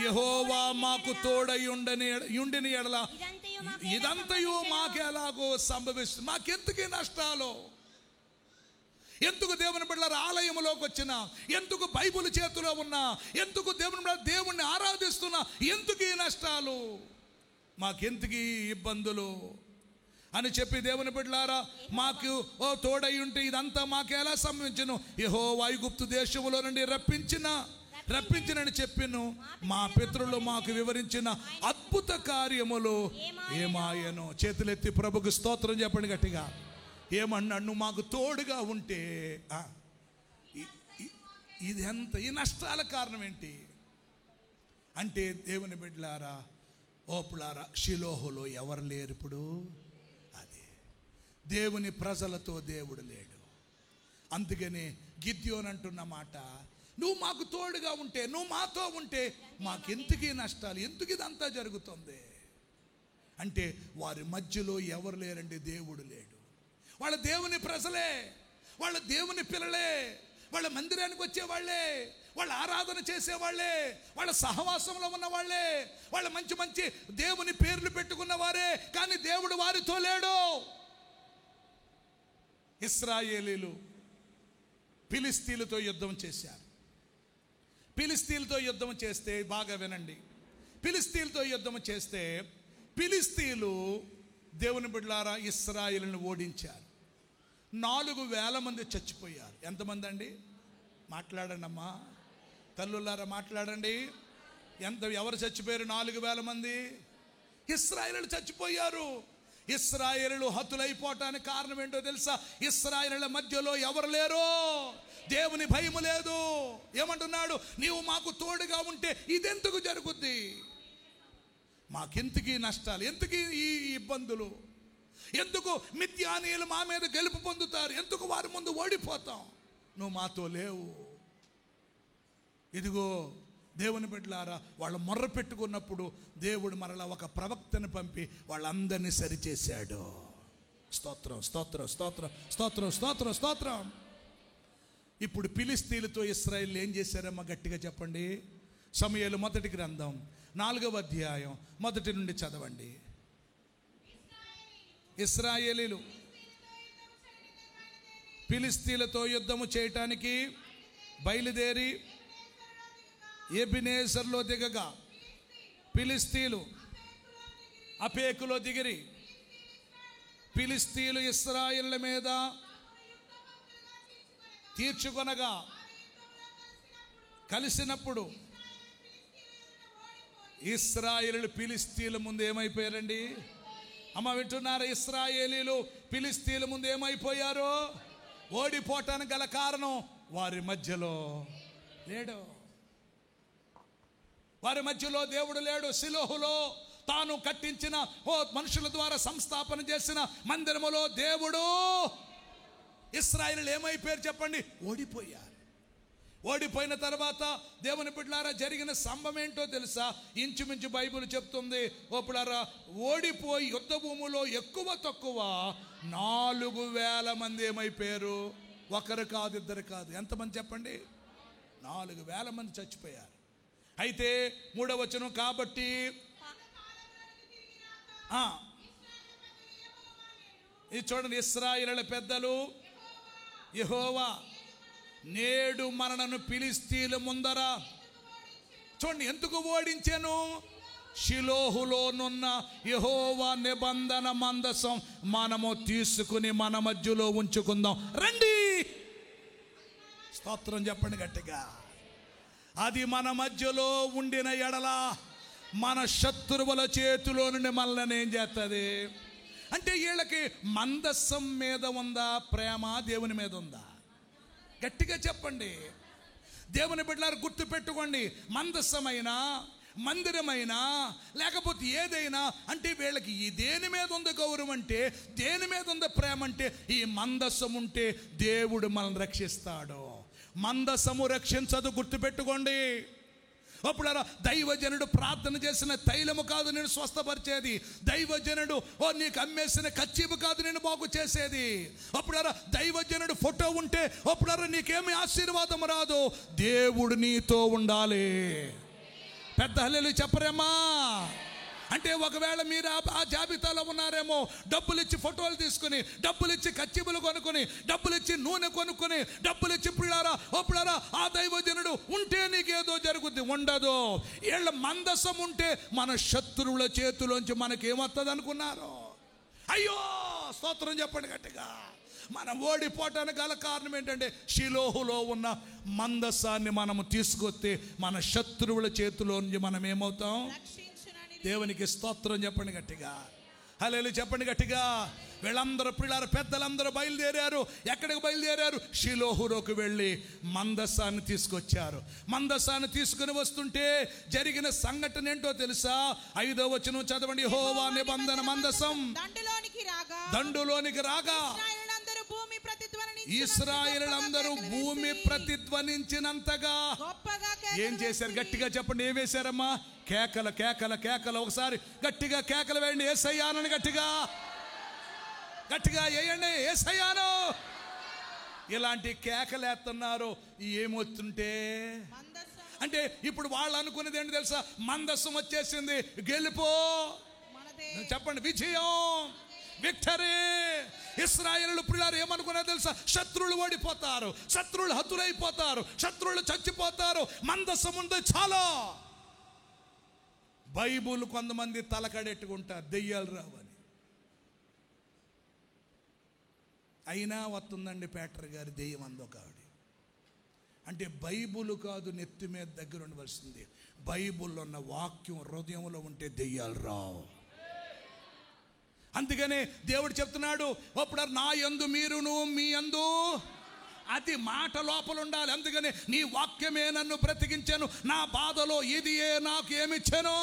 యెహోవా మాకు తోడై ఉండిన ఎడల ఇదంతయు మాకెలాగో సంభవిస్తుంది. మాకెందుకు నష్టాలు? ఎందుకు దేవుని బిడ్డల ఆలయంలోకి వచ్చినా, ఎందుకు బైబిల్ చేతిలో ఉన్నా, ఎందుకు దేవుణ్ణి ఆరాధిస్తున్నా, ఎందుకు ఈ నష్టాలు, మాకెందుకు ఈ ఇబ్బందులు అని చెప్పి దేవుని బిడ్డలారా మాకు తోడై ఉంటే ఇదంతా మాకు ఎలా సంభవించును? యెహోవా ఐగుప్తు దేశములో నుండి రప్పించినని చెప్పిను. మా పితరులు మాకు వివరించిన అద్భుత కార్యములు ఏమాయను. చేతులెత్తి ప్రభుకు స్తోత్రం చెప్పండి గట్టిగా. ఏమన్నాడు? నువ్వు మాకు తోడుగా ఉంటే ఇది ఎంత, ఈ నష్టాల కారణం ఏంటి అంటే దేవుని బిడ్డలారా ఓపులారా షిలోహులో ఎవరు లేరు ఇప్పుడు. దేవుని ప్రజలతో దేవుడు లేడు. అందుకని గిద్యోను అంటున్న మాట, నువ్వు మాకు తోడుగా ఉంటే, నువ్వు మాతో ఉంటే మాకెందుకు నష్టాలు, ఎందుకు ఇదంతా జరుగుతుంది అంటే వారి మధ్యలో ఎవరు లేరండి, దేవుడు లేడు. వాళ్ళ దేవుని ప్రజలే, వాళ్ళ దేవుని పిల్లలే, వాళ్ళ మందిరానికి వచ్చేవాళ్లే, వాళ్ళ ఆరాధన చేసేవాళ్లే, వాళ్ళ సహవాసంలో ఉన్న వాళ్ళే, వాళ్ళ మంచి మంచి దేవుని పేర్లు పెట్టుకున్న వారే, కానీ దేవుడు వారితో లేడు. ఇశ్రాయేలీలు ఫిలిస్తీన్లతో యుద్ధం చేశారు. ఫిలిస్తీన్లతో యుద్ధం చేస్తే బాగా వినండి, ఫిలిస్తీన్లతో యుద్ధం చేస్తే ఫిలిస్తీన్లు దేవుని బిడ్డలారా ఇశ్రాయేలును ఓడించారు. 4,000 మంది చచ్చిపోయారు. ఎంతమంది అండి? మాట్లాడండి అమ్మా, తల్లులారా మాట్లాడండి. ఎవరు చచ్చిపోయారు? 4,000 మంది ఇశ్రాయేలీలు చచ్చిపోయారు. ఇశ్రాయేలీలు హతులైపోవటానికి కారణం ఏంటో తెలుసా? ఇశ్రాయేలీల మధ్యలో ఎవరు లేరు, దేవుని భయము లేదు. ఏమంటున్నాడు? నీవు మాకు తోడుగా ఉంటే ఇదెందుకు జరుగుద్ది, మాకెందుకు ఈ నష్టాలు, ఎందుకు ఈ ఇబ్బందులు, ఎందుకు మిద్యానీయులు మా మీద గెలుపు పొందుతారు, ఎందుకు వారి ముందు ఓడిపోతాం, నువ్వు మాతో లేవు. ఇదిగో దేవుని బిడ్డలారా వాళ్ళు మొర్ర పెట్టుకున్నప్పుడు దేవుడు మరలా ఒక ప్రవక్తను పంపి వాళ్ళందరినీ సరిచేశాడు. స్తోత్రం స్తోత్రం స్తోత్రం స్తోత్రం స్తోత్రం స్తోత్రం. ఇప్పుడు ఫిలిస్తీన్లతో ఇశ్రాయేలు ఏం చేశారమ్మా గట్టిగా చెప్పండి. సమూయేలు మొదటి గ్రంథం 4వ అధ్యాయం మొదటి నుండి చదవండి. ఇశ్రాయేలీలు ఫిలిస్తీన్లతో యుద్ధము చేయటానికి బయలుదేరి ఎబెనేజరులో దిగగా ఫిలిస్తీన్లు అఫెకులో దిగిరి. ఫిలిస్తీన్లు ఇశ్రాయేలుల మీద తీర్చుకొనగా కలిసినప్పుడు ఇశ్రాయేలీలు ఫిలిస్తీన్ల ముందు ఏమైపోయారండి? అమ్మ వింటున్నారా? ఇశ్రాయేలీలు ఫిలిస్తీన్ల ముందు ఏమైపోయారు? ఓడిపోవటానికి గల కారణం వారి మధ్యలో లేడు. వారి మధ్యలో దేవుడు లేడు. షిలోహులో తాను కట్టించిన మనుషుల ద్వారా సంస్థాపన చేసిన మందిరములో దేవుడు, ఇశ్రాయేలీలు ఏమైపోయారు చెప్పండి? ఓడిపోయారు. ఓడిపోయిన తర్వాత దేవుని బిడ్డలారా జరిగిన సంభవం ఏంటో తెలుసా? ఇంచుమించు బైబిల్ చెప్తుంది ఓపులారా, ఓడిపోయి యుద్ధ భూములో ఎక్కువ తక్కువ 4,000 మంది ఏమైపోయారు? ఒకరు కాదు, ఇద్దరు కాదు. ఎంతమంది చెప్పండి? 4,000 మంది చచ్చిపోయారు. అయితే 3వ వచనం, కాబట్టి ఇది చూడండి, ఇశ్రాయేలీయుల పెద్దలు యెహోవా నేడు మనను ఫిలిస్తీన్ల ముందర చూడండి ఎందుకు ఓడించాను? షిలోహులోనున్న యెహోవా నిబంధన మందసం మనము తీసుకుని మన మధ్యలో ఉంచుకుందాం రండి. స్తోత్రం చెప్పండి గట్టిగా. అది మన మధ్యలో ఉండిన ఎడల మన శత్రువుల చేతిలో నుండి మనల్ని ఏం చేస్తుంది? అంటే వీళ్ళకి మందస్సం మీద ఉందా ప్రేమ, దేవుని మీద ఉందా? గట్టిగా చెప్పండి. దేవుని బిడ్డలారు గుర్తు పెట్టుకోండి, మందస్సమైనా మందిరమైనా లేకపోతే ఏదైనా అంటే వీళ్ళకి ఈ దేని మీద ఉంది గౌరవం అంటే, దేని మీద ఉంది ప్రేమ అంటే, ఈ మందస్సం ఉంటే దేవుడు మనల్ని రక్షిస్తాడు. మందస్సము రక్షించదు, గుర్తుపెట్టుకోండి. అప్పుడు దైవజనుడు ప్రార్థన చేసిన తైలము కాదు నేను స్వస్థపరిచేది, దైవజనుడు నీకు అమ్మేసిన కచ్చీపు కాదు నేను బాగు చేసేది. అప్పుడు దైవజనుడు ఫోటో ఉంటే అప్పుడు నీకేమి ఆశీర్వాదం రాదు, దేవుడు నీతో ఉండాలి. పెద్ద హల్లెలూయా చెప్పరేమా? అంటే ఒకవేళ మీరు ఆ జాబితాలో ఉన్నారేమో, డబ్బులు ఇచ్చి ఫోటోలు తీసుకుని, డబ్బులు ఇచ్చి కచ్చిబులు కొనుక్కొని, డబ్బులు ఇచ్చి నూనె కొనుక్కొని, డబ్బులు ఇచ్చి పిల్లారా ఆ దైవజనుడు ఉంటే నీకేదో జరుగుద్ది, ఉండదు. వీళ్ళ మందసం ఉంటే మన శత్రువుల చేతిలోంచి మనకేమొస్తుంది అనుకున్నారు? అయ్యో స్తోత్రం చెప్పండి గట్టిగా. మనం ఓడిపోవటానికి గల కారణం ఏంటంటే, షిలోహులో ఉన్న మందసాన్ని మనము తీసుకొస్తే మన శత్రువుల చేతిలో నుంచి మనం ఏమవుతాం? దేవునికి స్తోత్రం చెప్పండి గట్టిగా. హల్లెలూయా చెప్పండి గట్టిగా. వీళ్ళందరూ పిల్లలు పెద్దలందరూ బయలుదేరారు. ఎక్కడికి బయలుదేరారు? షిలోహులోకి వెళ్ళి మందసాన్ని తీసుకొచ్చారు. మందసాన్ని తీసుకుని వస్తుంటే జరిగిన సంఘటన ఏంటో తెలుసా? 5వ వచనం చదవండి. యెహోవా నిబంధన మందసం దండులోనికి రాగా ఇశ్రాయేలులందరూ భూమి ప్రతిధ్వనించినంతగా ఏం చేశారు? గట్టిగా చెప్పండి. ఏం వేశారమ్మా? కేకల కేకల కేకలు. ఒకసారి గట్టిగా కేకలు వేయండి. యేసయ్యానని గట్టిగా గట్టిగా వేయండి. యేసయ్యాను. ఇలాంటి కేకలేస్తున్నారు. ఏమొస్తుంటే అంటే ఇప్పుడు వాళ్ళు అనుకునేది ఏంటి తెలుసా? మందస్సం వచ్చేసింది, గెలుపో చెప్పండి, విజయం, విక్టరీ. ఇశ్రాయేలు పిల్లలు ఏమనుకున్నా తెలుసా? శత్రువులు ఓడిపోతారు, శత్రువులు హతులైపోతారు, శత్రువులు చచ్చిపోతారు, మందస్సం ఉంది చాలా. బైబుల్ కొంతమంది తలకడెట్టుకుంటారు దెయ్యాలు రావని. అయినా వస్తుందండి పేటర్ గారి దెయ్యం అందొక ఆవిడ. అంటే బైబుల్ కాదు నెత్తి మీద దగ్గర ఉండవలసింది, బైబుల్లో ఉన్న వాక్యం హృదయంలో ఉంటే దెయ్యాలు రావు. అందుకనే దేవుడు చెప్తున్నాడు, అప్పుడు నా యందు మీరును మీ యందు, అది మాట లోపల ఉండాలి. అందుకనే నీ వాక్యమే నన్ను బ్రతికించాను, నా బాధలో ఇది నాకు ఏమిచ్చాను.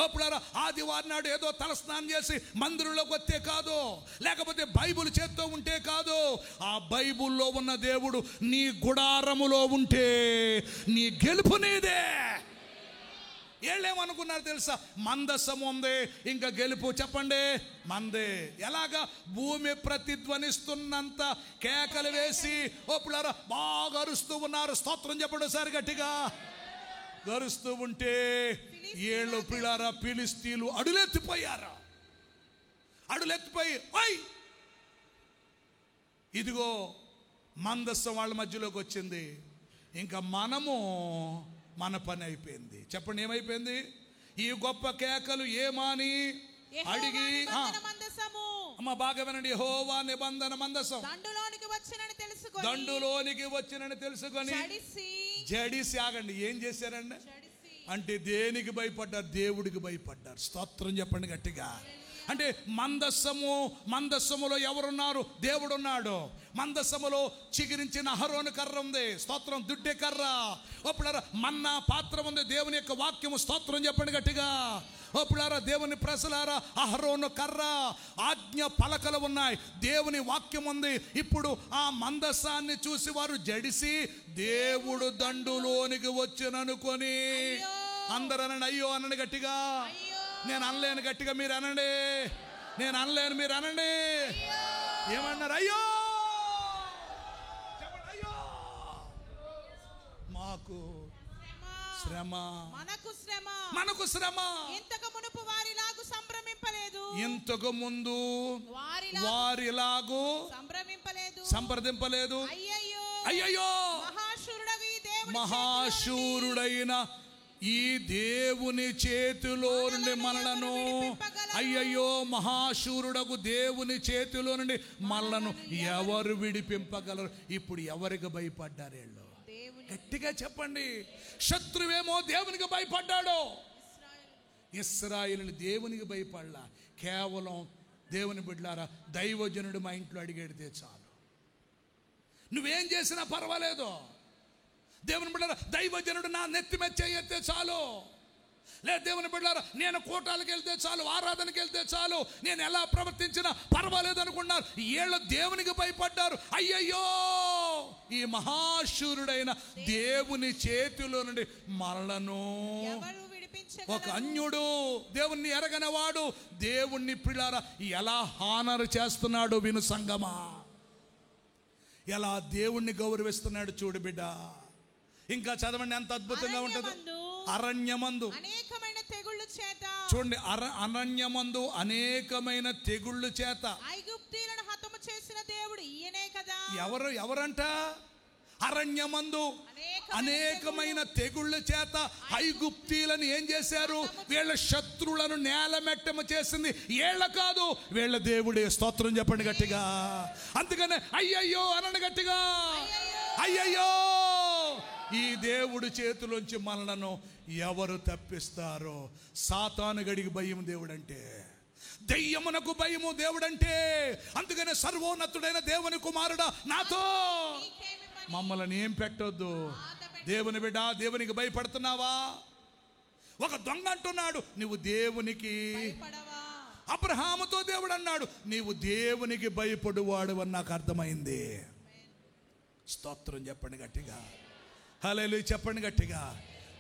అప్పుడు ఆదివారం నాడు ఏదో తలస్నానం చేసి మందిరంలోకి వస్తే కాదు, లేకపోతే బైబుల్ చేత్తో ఉంటే కాదు, ఆ బైబుల్లో ఉన్న దేవుడు నీ గుడారములో ఉంటే నీ గెలుపు నీదే. వీళ్ళేమనుకున్నారు తెలుసా? మందస్సం ఉంది, ఇంకా గెలుపు చెప్పండి మందే. ఎలాగా? భూమి ప్రతిధ్వనిస్తున్నంత కేకలు వేసి ఒప్పులారా బాగా అరుస్తూ ఉన్నారు. స్తోత్రం చెప్పండి ఒకసారి గట్టిగా. గరుస్తూ ఉంటే ఏళ్ళు పిల్లారా ఫిలిష్తీయులు అడులెత్తిపోయారు. అడులెత్తిపోయి ఇదిగో మందస్సం వాళ్ళ మధ్యలోకి వచ్చింది. ఇంకా మన పని అయిపోయింది. చెప్పండి ఏమైపోయింది? ఈ గొప్ప కేకలు ఏమాని అడిగి అమ్మ బాగా వినండి. యెహోవా నిబంధన మందసం దండులోనికి వచ్చినని తెలుసుకొని జడిసి ఆగండి. ఏం చేశారండి? అంటే దేనికి భయపడ్డారు? దేవుడికి భయపడ్డారు. స్తోత్రం చెప్పండి గట్టిగా. అంటే మందస్సములో ఎవరున్నారు? దేవుడు ఉన్నాడు. మందస్సములో చిగిరించిన అహరోను కర్ర ఉంది. స్తోత్రం. దుడ్డే కర్ర. అప్పుడారా మన్నా పాత్ర ఉంది, దేవుని యొక్క వాక్యము. స్తోత్రం చెప్పండి గట్టిగా. అప్పుడారా దేవుని ప్రజలారా, అహరోను కర్ర, ఆజ్ఞ పలకలు ఉన్నాయి, దేవుని వాక్యం ఉంది. ఇప్పుడు ఆ మందస్సాన్ని చూసి వారు జడిసి దేవుడు దండులోనికి వచ్చిననుకొని అందరూ అనండి అయ్యో అనండి గట్టిగా. నేను అనలేను గట్టిగా, మీరు అనండి. నేను అనలేను, మీరు అనండి. ఏమన్నారు? అయ్యో చెప్పండి. అయ్యో మాకు శ్రమ, మనకు శ్రమ. ఇంతకు మునుపు వారిలాగు సంభ్రమింపలేదు, ఇంతకు ముందు వారిలాగు సంప్రదింపలేదు. అయ్యయ్యో మహాశూరుడైన ఈ దేవుని చేతిలో నుండి మనలను, అయ్యయ్యో మహాశూరుడకు దేవుని చేతిలో నుండి మనలను ఎవరు విడిపింపగలరు? ఇప్పుడు ఎవరికి భయపడ్డారు వీళ్ళు? గట్టిగా చెప్పండి. శత్రువేమో దేవునికి భయపడ్డాడు. ఇశ్రాయేలు దేవునికి భయపడలా, కేవలం దేవుని బిడ్డలారా దైవజనుడు మా ఇంట్లో అడిగేడితే చాలు. నువ్వేం చేసినా పర్వాలేదు, దేవుని బిడ్డలారా దైవజనుడు నా నెత్తి మీద చేయెత్తే చాలు. లేదు దేవుని బిడ్డలారా నేను కూటాలకు వెళ్తే చాలు, ఆరాధనకి వెళ్తే చాలు, నేను ఎలా ప్రవర్తించినా పర్వాలేదు అనుకున్నారు. వీళ్ళు దేవునికి భయపడ్డారు. అయ్యయ్యో, ఈ మహాశూరుడైన దేవుని చేతిలో నుండి మరలను ఒక అన్యుడు, దేవుణ్ణి ఎరగనవాడు దేవుణ్ణి పిల్లారా ఎలా హానరు చేస్తున్నాడు విను సంగమా, ఎలా దేవుణ్ణి గౌరవిస్తున్నాడు చూడు బిడ్డ. ఇంకా చదవండి ఎంత అద్భుతంగా ఉంటుంది. అరణ్యమందు అనేకమైన తెగుళ్ళు చేత, చూడండి, అరణ్యమందు అనేకమైన తెగుళ్ళు చేత ఐగుప్తీయులను హతము చేసిన దేవుడు ఈయనే కదా. ఎవరంట? అరణ్యమందు అనేకమైన తెగుళ్ళ చేత ఐగుప్తీయులను ఏం చేశారు? వీళ్ళ శత్రువులను నేలమెట్టము చేసింది వీళ్ళ కాదు, వీళ్ళ దేవుడే. స్తోత్రం చెప్పండి గట్టిగా. అందుకనే అయ్యయ్యో అనండి గట్టిగా, అయ్యయ్యో. ఈ దేవుడి చేతిలోంచి మనలను ఎవరు తప్పిస్తారో? సాతాను గడికి భయం దేవుడంటే, దెయ్యమునకు భయము దేవుడంటే. అందుకనే సర్వోన్నతుడైన దేవుని కుమారుడా నాతో మమ్మల్ని ఏం పెట్టొద్దు. దేవుని బిడ్డ, దేవునికి భయపడుతున్నావా? ఒక దొంగ అంటున్నాడు నువ్వు దేవునికి. అబ్రహాముతో దేవుడు అన్నాడు నీవు దేవునికి భయపడువాడు అని నాకు అర్థమైంది. స్తోత్రం చెప్పండి గట్టిగా, హల్లెలూయా చెప్పండి గట్టిగా.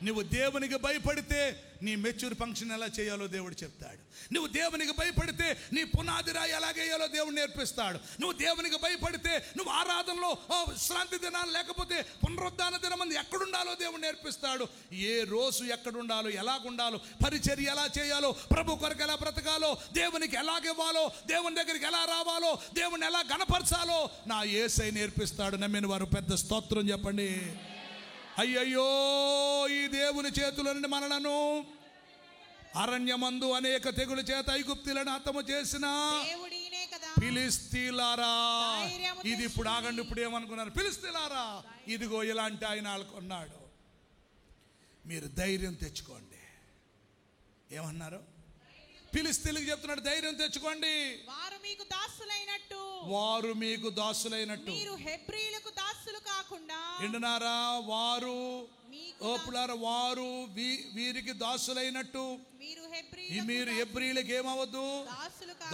నువ్వు దేవునికి భయపడితే నీ మెచ్యూర్ ఫంక్షన్ ఎలా చేయాలో దేవుడు చెప్తాడు. నువ్వు దేవునికి భయపడితే నీ పునాది రాయి ఎలాగేయాలో దేవుడు నేర్పిస్తాడు. నువ్వు దేవునికి భయపడితే నువ్వు ఆరాధనలో విశ్రాంతి దినాలు లేకపోతే పునరుద్ధాన దినం ఎక్కడుండాలో దేవుడు నేర్పిస్తాడు. ఏ రోజు ఎక్కడుండాలో, ఎలాగుండాలో, పరిచర్య ఎలా చేయాలో, ప్రభు కొరకు ఎలా బ్రతకాలో, దేవునికి ఎలాగివ్వాలో, దేవుని దగ్గరికి ఎలా రావాలో, దేవుని ఎలా గణపరచాలో నా యేసయ్య నేర్పిస్తాడు. నమ్మిన వారు పెద్ద స్తోత్రం చెప్పండి. అయ్యయ్యో, ఈ దేవుని చేతుల నుండి మనలను అరణ్యమందు అనేక తెగుల చేత ఐగుప్తీయులను హతము చేసిన ఫిలిష్తీయులారా. ఇది ఇప్పుడు ఆగండి, ఇప్పుడు ఏమనుకున్నారు? ఫిలిష్తీయులారా, ఇదిగో ఇలాంటి ఆయన అనుకున్నాడు. మీరు ధైర్యం తెచ్చుకోండి. ఏమన్నారు? ఫిలిష్తీయులకు చెప్తున్నాడు ధైర్యం తెచ్చుకోండి. వారు మీకు దాసులైనట్టు, వారు మీకు దాసులైనట్టు, మీరు హెబ్రీయులకు దాసులు కాకుండా. వింటున్నారా? వారు వారు వీరికి దాసులైనట్టు మీరు హెబ్రీయులకు ఏమవద్దు,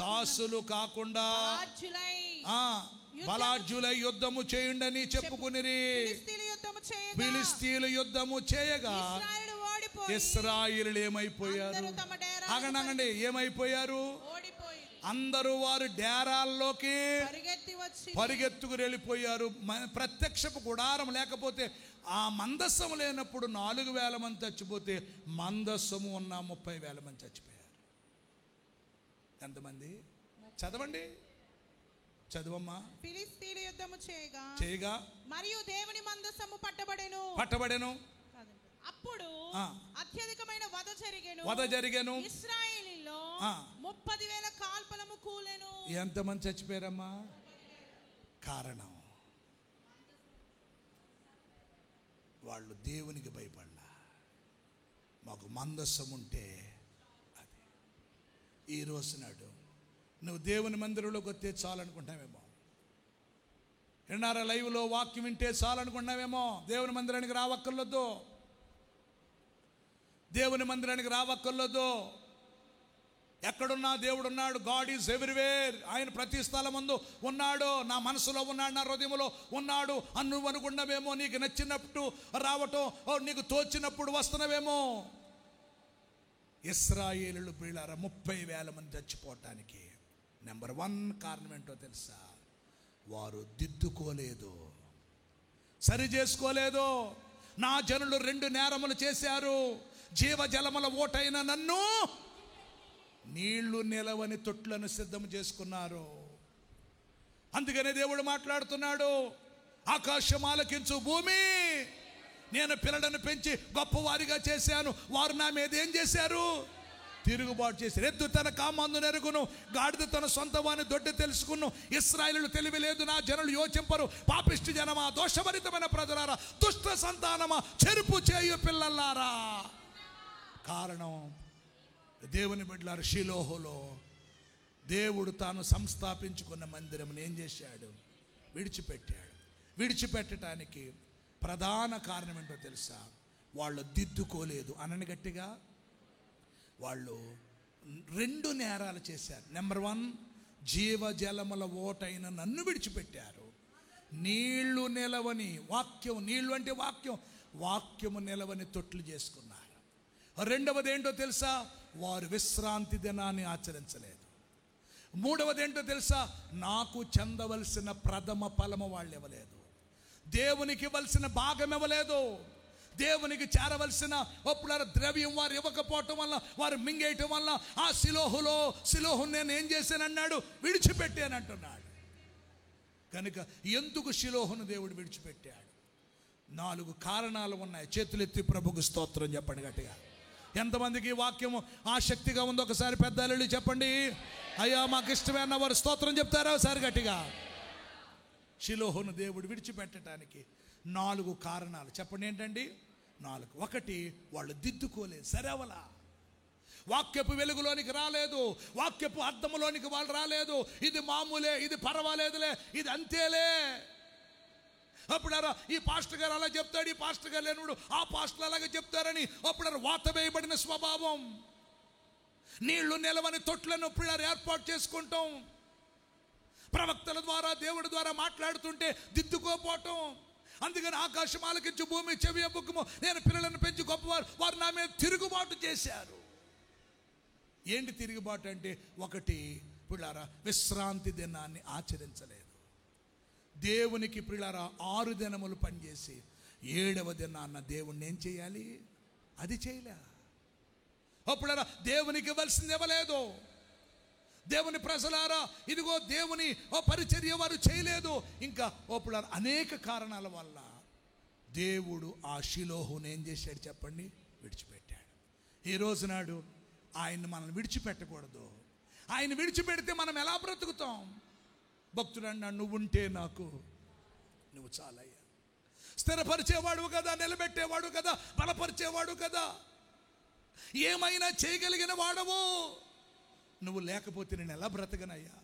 దాసులు కాకుండా బలాఢ్యులై యుద్ధము చేయండి అని చెప్పుకునిరి. ఫిలిష్తీయులు యుద్ధము చేయగా ఇశ్రాయేలీయులు ఏమైపోయారు? ఆగండి, ఏమైపోయారు? అందరూ వారు డేరాల్లోకి పరిగెత్తుకు వెళ్ళిపోయారు. ప్రత్యక్షపు గుడారం లేకపోతే, ఆ మందస్సము లేనప్పుడు 4,000 మంది చచ్చిపోతే, మందస్సము ఉన్న 30,000 మంది చచ్చిపోయారు. ఎంతమంది? చదవండి, చదవమ్మా. ఫిలిష్తీయులు యుద్ధము చేయగా మరియు దేవుని మందస్సము పట్టబడెను. అప్పుడు అత్యధికమైన వధ జరిగెను. ఇశ్రాయేలీయుల్లో 30,000 కాల్పలము కూలెను. ఎంతమంది చచ్చిపోయారమ్మా? కారణం వాళ్ళు దేవునికి భయపడలా. మాకు మందస్సం ఉంటే అది. ఈ రోజు నాడు నువ్వు దేవుని మందిరంలోకి వస్తే చాలనుకుంటావేమో, ఎన్ఆర్ఐ లైవ్లో వాక్యం వింటే చాలనుకుంటున్నావేమో. దేవుని మందిరానికి రావక్కర్లొద్దు, దేవుని మందిరానికి రావక్కర్లొద్దు. ఎక్కడున్నా దేవుడు ఉన్నాడు. God is everywhere. ఆయన ప్రతి స్థలమందు ఉన్నాడు. నా మనసులో ఉన్నాడు, నా హృదయంలో ఉన్నాడు అని నువ్వు అనుకున్నావేమో. నీకు నచ్చినప్పుడు రావటం, నీకు తోచినప్పుడు వస్తున్నవేమో. ఇశ్రాయేలీయులు ప్రియులారా 30,000 మంది చచ్చిపోవటానికి నెంబర్ 1 కారణం ఏంటో తెలుసా? వారు దిద్దుకోలేదు, సరి చేసుకోలేదు. నా జనులు 2 నేరములు చేశారు. జీవజలముల ఓటైన నన్ను నీళ్లు నిలవని తొట్లను సిద్ధం చేసుకున్నారు. అందుకనే దేవుడు మాట్లాడుతున్నాడు, ఆకాశం ఆలకించు భూమి, నేను పిల్లలను పెంచి గొప్పవారిగా చేశాను, వారు నా మీద ఏం చేశారు? తిరుగుబాటు చేశారు. ఎద్దు తన కామందు నెరుగును, గాడిద తన సొంత వాని దొడ్డి తెలుసుకును. ఇశ్రాయేలీయులు తెలివి లేదు, నా జనులు యోచింపరు. పాపిష్టి జనమా, దోషభరితమైన ప్రజలారా, దుష్ట సంతానమా, చెరుపు చేయు పిల్లలారా. కారణం దేవుని బిడ్డలారా, షిలోహులో దేవుడు తాను సంస్థాపించుకున్న మందిరం ఏం చేశాడు? విడిచిపెట్టాడు. విడిచిపెట్టడానికి ప్రధాన కారణం ఏంటో తెలుసా? వాళ్ళు దిద్దుకోలేదు. అనని గట్టిగా, వాళ్ళు 2 నేరాలు చేశారు. నెంబర్ 1, జీవజలముల ఓటైన నన్ను విడిచిపెట్టారు. నీళ్లు నిలవని వాక్యం, నీళ్లు అంటే వాక్యం, వాక్యము నిలవని తొట్లు చేసుకున్నారు. రెండవది ఏంటో తెలుసా? వారు విశ్రాంతి దినాన్ని ఆచరించలేదు. మూడవది ఏంటో తెలుసా? నాకు చెందవలసిన ప్రథమ ఫలము వాళ్ళు ఇవ్వలేదు. దేవునికి ఇవ్వాల్సిన భాగం ఇవ్వలేదు. దేవునికి చేరవలసిన ఒప్పుడు ద్రవ్యం వారు ఇవ్వకపోవటం వల్ల, వారు మింగేయటం వల్ల ఆ శిలోహు నేను ఏం చేశానన్నాడు? విడిచిపెట్టానంటున్నాడు. కనుక ఎందుకు షిలోహును దేవుడు విడిచిపెట్టాడు? 4 కారణాలు ఉన్నాయి. చేతులెత్తి ప్రభుకు స్తోత్రం చెప్పండి గట్టిగా. ఎంతమందికి ఈ వాక్యము ఆసక్తిగా ఉందో ఒకసారి పెద్దలు చెప్పండి. అయ్యా మాకు ఇష్టమైన వారు స్తోత్రం చెప్తారా ఒకసారి గట్టిగా. షిలోహును దేవుడు విడిచిపెట్టడానికి 4 కారణాలు చెప్పండి. ఏంటండి 4? 1, వాళ్ళు దిద్దుకోలేదు, సరేవలా. వాక్యపు వెలుగులోనికి రాలేదు, వాక్యపు అర్థములోనికి వాళ్ళు రాలేదు. ఇది మామూలే, ఇది పర్వాలేదులే, ఇది అంతేలే. అప్పుడు ఈ పాస్టర్ గారు అలా చెప్తాడు, ఈ పాస్టర్ గారు లేనుడు ఆ పాస్టర్ అలాగే చెప్తారని అప్పుడు వాత వేయబడిన స్వభావం. నీళ్లు నిలవని తొట్లను పిల్లలు ఏర్పాటు చేసుకుంటాం. ప్రవక్తల ద్వారా దేవుడి ద్వారా మాట్లాడుతుంటే దిద్దుకోపోవటం. అందుకని ఆకాశం ఆలకించు, భూమి చెవి బుక్కుము, నేను పిల్లలను పెంచి గొప్పవారు, వారు నా మీద తిరుగుబాటు చేశారు. ఏంటి తిరుగుబాటు అంటే? 1, పిల్లారా విశ్రాంతి దినాన్ని ఆచరించలేదు. దేవునికి పిల్లారా 6 దినములు పనిచేసి 7వ దినాన్న దేవుణ్ణి ఏం చేయాలి? అది చేయలే. అప్పుడారా దేవునికి ఇవ్వాల్సింది ఇవ్వలేదు. దేవుని ప్రజలారా, ఇదిగో దేవుని పరిచర్య వారు చేయలేదు. ఇంకా అప్పుడు అనేక కారణాల వల్ల దేవుడు ఆ షిలోహును ఏం చేశాడు చెప్పండి? విడిచిపెట్టాడు. ఈ రోజు నాడు ఆయన్ని మనం విడిచిపెట్టకూడదు. ఆయన విడిచిపెడితే మనం ఎలా బ్రతుకుతాం? భక్తుడు అన్నాడు, నువ్వు ఉంటే నాకు నువ్వు చాలయ్యా. స్థిరపరిచేవాడు కదా, నిలబెట్టేవాడు కదా, బలపరిచేవాడు కదా, ఏమైనా చేయగలిగిన వాడవు. నువ్వు లేకపోతే నేను ఎలా బ్రతకనయ్యా?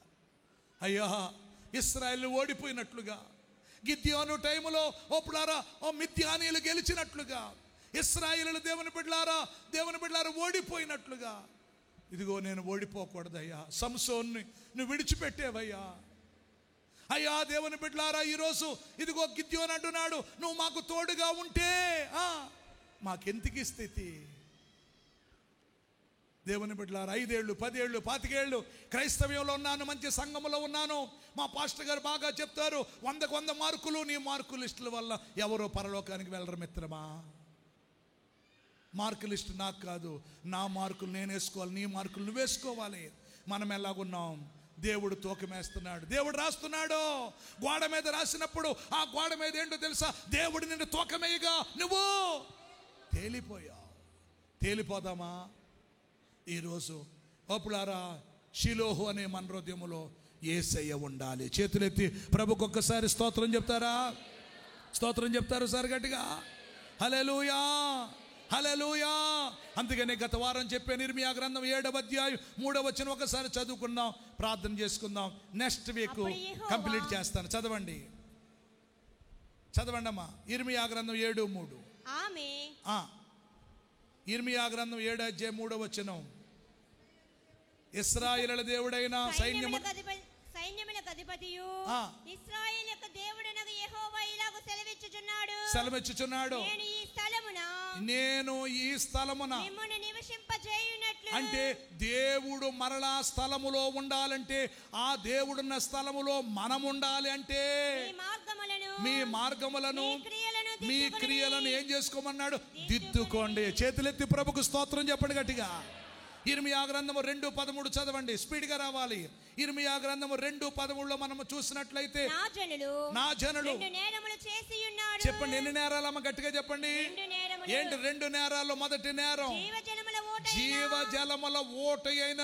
అయ్యా, ఇశ్రాయేలు ఓడిపోయినట్లుగా, గిద్యోను టైములో ఓపులారా మిద్యానీయులు గెలిచినట్లుగా, ఇశ్రాయేలు దేవుని బిడ్డలారా ఓడిపోయినట్లుగా, ఇదిగో నేను ఓడిపోకూడదయ్యా. సంసోన్ని నువ్వు విడిచిపెట్టేవయ్యా. అయ్యా దేవుని బిడ్డలారా, ఈరోజు ఇదిగో గిద్యోను అంటున్నాడు, నువ్వు మాకు తోడుగా ఉంటే మాకెందుకు స్థితి? దేవుని బిడ్డలారా, 5 ఏళ్ళు 10 ఏళ్ళు 25 ఏళ్ళు క్రైస్తవ్యంలో ఉన్నాను, మంచి సంఘములో ఉన్నాను. మా పాస్టర్ గారు బాగా చెప్తారు, 100కు 100 మార్కులు. నీ మార్కు లిస్టుల వల్ల ఎవరో పరలోకానికి వెళ్ళరు మిత్రమా. మార్కు లిస్టు నాకు కాదు, నా మార్కులు నేను వేసుకోవాలి, నీ మార్కులు నువ్వు వేసుకోవాలి. మనం ఎలాగున్నాం? దేవుడు తూకమేస్తున్నాడు, దేవుడు రాస్తున్నాడు. గోడ మీద రాసినప్పుడు ఆ గోడ మీద ఏంటో తెలుసా? దేవుడు నిన్ను తూకమేయగా నువ్వు తేలిపోయావు. తేలిపోదామా? ఈరోజు అప్పుడారా షిలోహు అనే మన హృదయములో యేసయ్య ఉండాలి. చేతులెత్తి ప్రభుకు ఒక్కసారి స్తోత్రం చెప్తారా? స్తోత్రం చెప్తారు సార్ గట్టిగా. హల్లెలూయా, హల్లెలూయా. అందుకనే గత వారం చెప్పాను, ఇర్మియా గ్రంథం 7వ అధ్యాయం 3వ వచనం ఒకసారి చదువుకుందాం, ప్రార్థన చేసుకుందాం. నెక్స్ట్ వీక్ కంప్లీట్ చేస్తాను. చదవండి అమ్మా. ఇర్మియా గ్రంథం 7:3. ఇర్మియా గ్రంథం 7వ అధ్యాయం 3వ వచనం. ఇశ్రాయేలు దేవుడైన సైన్యములకు అధిపతియు ఇశ్రాయేలు యొక్క దేవుడైన యెహోవా ఇలాగ సెలవిచ్చుచున్నాడు, నేను ఈ స్థలమున మిమ్మును నివసింపజేయునట్లు. అంటే దేవుడు మరలా స్థలములో ఉండాలంటే, ఆ దేవుడున్న స్థలములో మనం ఉండాలి అంటే మీ మార్గములను మీ క్రియలను ఏం చేసుకోమన్నాడు? దిద్దుకోండి. చేతులెత్తి ప్రభుకు స్తోత్రం చెప్పండి గట్టిగా. ఇర్మియా గ్రంథము 2:13 చదవండి, స్పీడ్గా రావాలి. ఇర్మియా గ్రంథము 2:13లో మనము చూసినట్లయితే, నా జనులు చెప్పండి ఎన్ని నేరాలమ్మ గట్టిగా చెప్పండి. ఏంటి 2 నేరాలు? మొదటి నేరం, జీవజలముల ఓట అయిన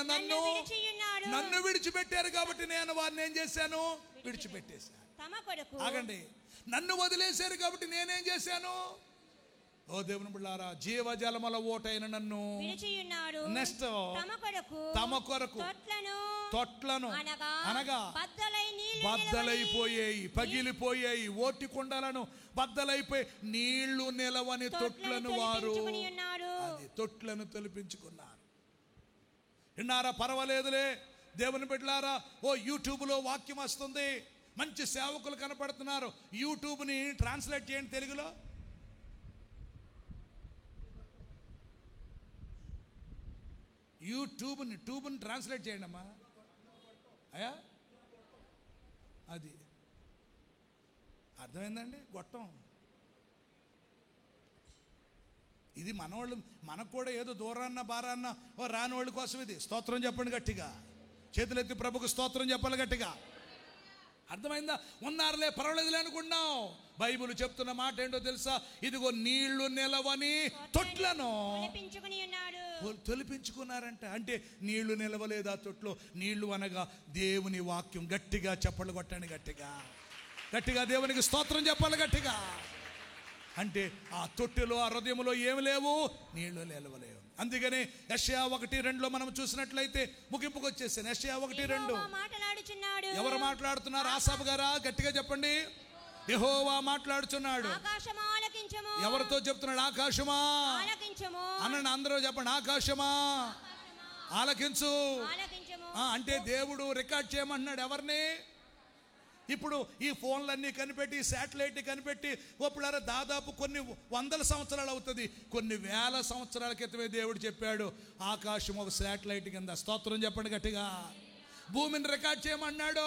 నన్ను విడిచిపెట్టారు కాబట్టి నేను వారిని ఏం చేశాను? విడిచిపెట్టేశాను. ఆగండి, నన్ను వదిలేశారు కాబట్టి నేనేం చేశాను? ఓ దేవుని బిడ్డలారా, జీవజలముల ఓటైన నన్ను విడిచియున్నాడు. నెక్స్ట్ తమ కొరకు తొట్లను అనగా బద్దలైపోయాయి, పగిలిపోయాయి, ఓటి కుండలను బద్దలైపోయి నీళ్లు నిలవని తొట్లను వారు అది తొట్లను తొలిపించుకున్నారు. విన్నారా? పర్వాలేదులే దేవుని బిడ్డలారా. ఓ యూట్యూబ్లో వాక్యం వస్తుంది, మంచి సేవకులు కనపడుతున్నారు. యూట్యూబ్ని ట్రాన్స్లేట్ చేయండి తెలుగులో. ట్యూబ్ని ట్రాన్స్లేట్ చేయండి అమ్మా. అయ్యా అది అర్థమైందండి? గొట్టం ఇది మనవాళ్ళు, మనకు కూడా ఏదో దూరాన్న బారాన్న ఓ రాని వాళ్ళ కోసం ఇది. స్తోత్రం చెప్పండి గట్టిగా, చేతులెత్తి ప్రభుకు స్తోత్రం చెప్పాలి గట్టిగా. అర్థమైందా? ఉన్నారులే పర్వాలేదులే అనుకున్నాం. బైబిల్ చెప్తున్న మాట ఏంటో తెలుసా? ఇదిగో నీళ్లు నిలవని తొట్లను తొలిపించుకున్నారంట. అంటే నీళ్లు నిలవలేదు ఆ తొట్లో. నీళ్లు అనగా దేవుని వాక్యం. గట్టిగా చెప్పలు కొట్టండి, గట్టిగా గట్టిగా దేవునికి స్తోత్రం చెప్పాలి గట్టిగా. అంటే ఆ తొట్టెలో, ఆ హృదయంలో ఏమి లేవు? నీళ్లు నిలవలేవు. అందుకని యెషయా 1:2 మనం చూసినట్లయితే ముగింపుకు వచ్చేసాను. యెషయా 1:2 ఎవరు మాట్లాడుతున్నారు? ఆసాపు గారా? గట్టిగా చెప్పండి. యెహోవా మాట్లాడుచున్నాడు. ఎవరితో చెప్తున్నాడు? ఆకాశమా అనండి, అందరూ చెప్పండి. ఆకాశమా ఆలకించు. అంటే దేవుడు రికార్డ్ చేయమంటున్నాడు ఎవరిని? ఇప్పుడు ఈ ఫోన్లన్నీ కనిపెట్టి, శాటిలైట్ కనిపెట్టి ఒప్పుడారా దాదాపు కొన్ని వందల సంవత్సరాలు అవుతుంది. కొన్ని వేల సంవత్సరాల క్రితమే దేవుడు చెప్పాడు ఆకాశం ఒక శాటిలైట్ కింద. స్తోత్రం చెప్పండి గట్టిగా. భూమిని రికార్డ్ చేయమన్నాడు.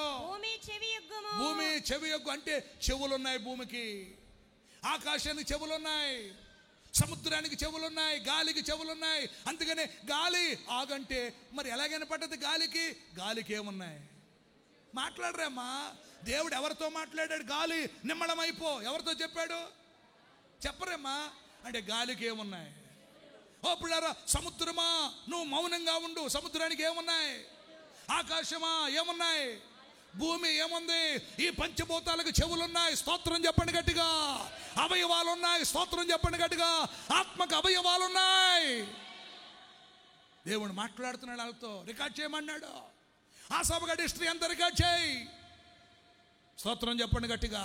భూమి చెవియొగ్గు అంటే చెవులున్నాయి భూమికి, ఆకాశానికి చెవులున్నాయి, సముద్రానికి చెవులున్నాయి, గాలికి చెవులున్నాయి. అందుకనే గాలి ఆగంటే మరి ఎలాగైనా పడ్డది గాలికి? గాలికి ఏమున్నాయి? మాట్లాడరేమ్మా. దేవుడు ఎవరితో మాట్లాడాడు? గాలి నిమ్మళమైపో ఎవరితో చెప్పాడు? చెప్పరేమ్మా. అంటే గాలికి ఏమున్నాయి? ఓ పిల్లరా, సముద్రమా నువ్వు మౌనంగా ఉండు. సముద్రానికి ఏమున్నాయి? ఆకాశమా ఏమున్నాయి? భూమి ఏముంది? ఈ పంచభూతాలకు చెవులున్నాయి. స్తోత్రం చెప్పండి గట్టిగా. అవయవాలు ఉన్నాయి. స్తోత్రం చెప్పండి గట్టిగా. ఆత్మకు అవయవాలు ఉన్నాయి. దేవుడు మాట్లాడుతున్నాడు వాళ్ళతో. రికార్డ్ చేయమన్నాడు. ఆసాపుగా హిస్టరీ అంతా రికార్డ్ చేయి. స్తోత్రం చెప్పండి గట్టిగా.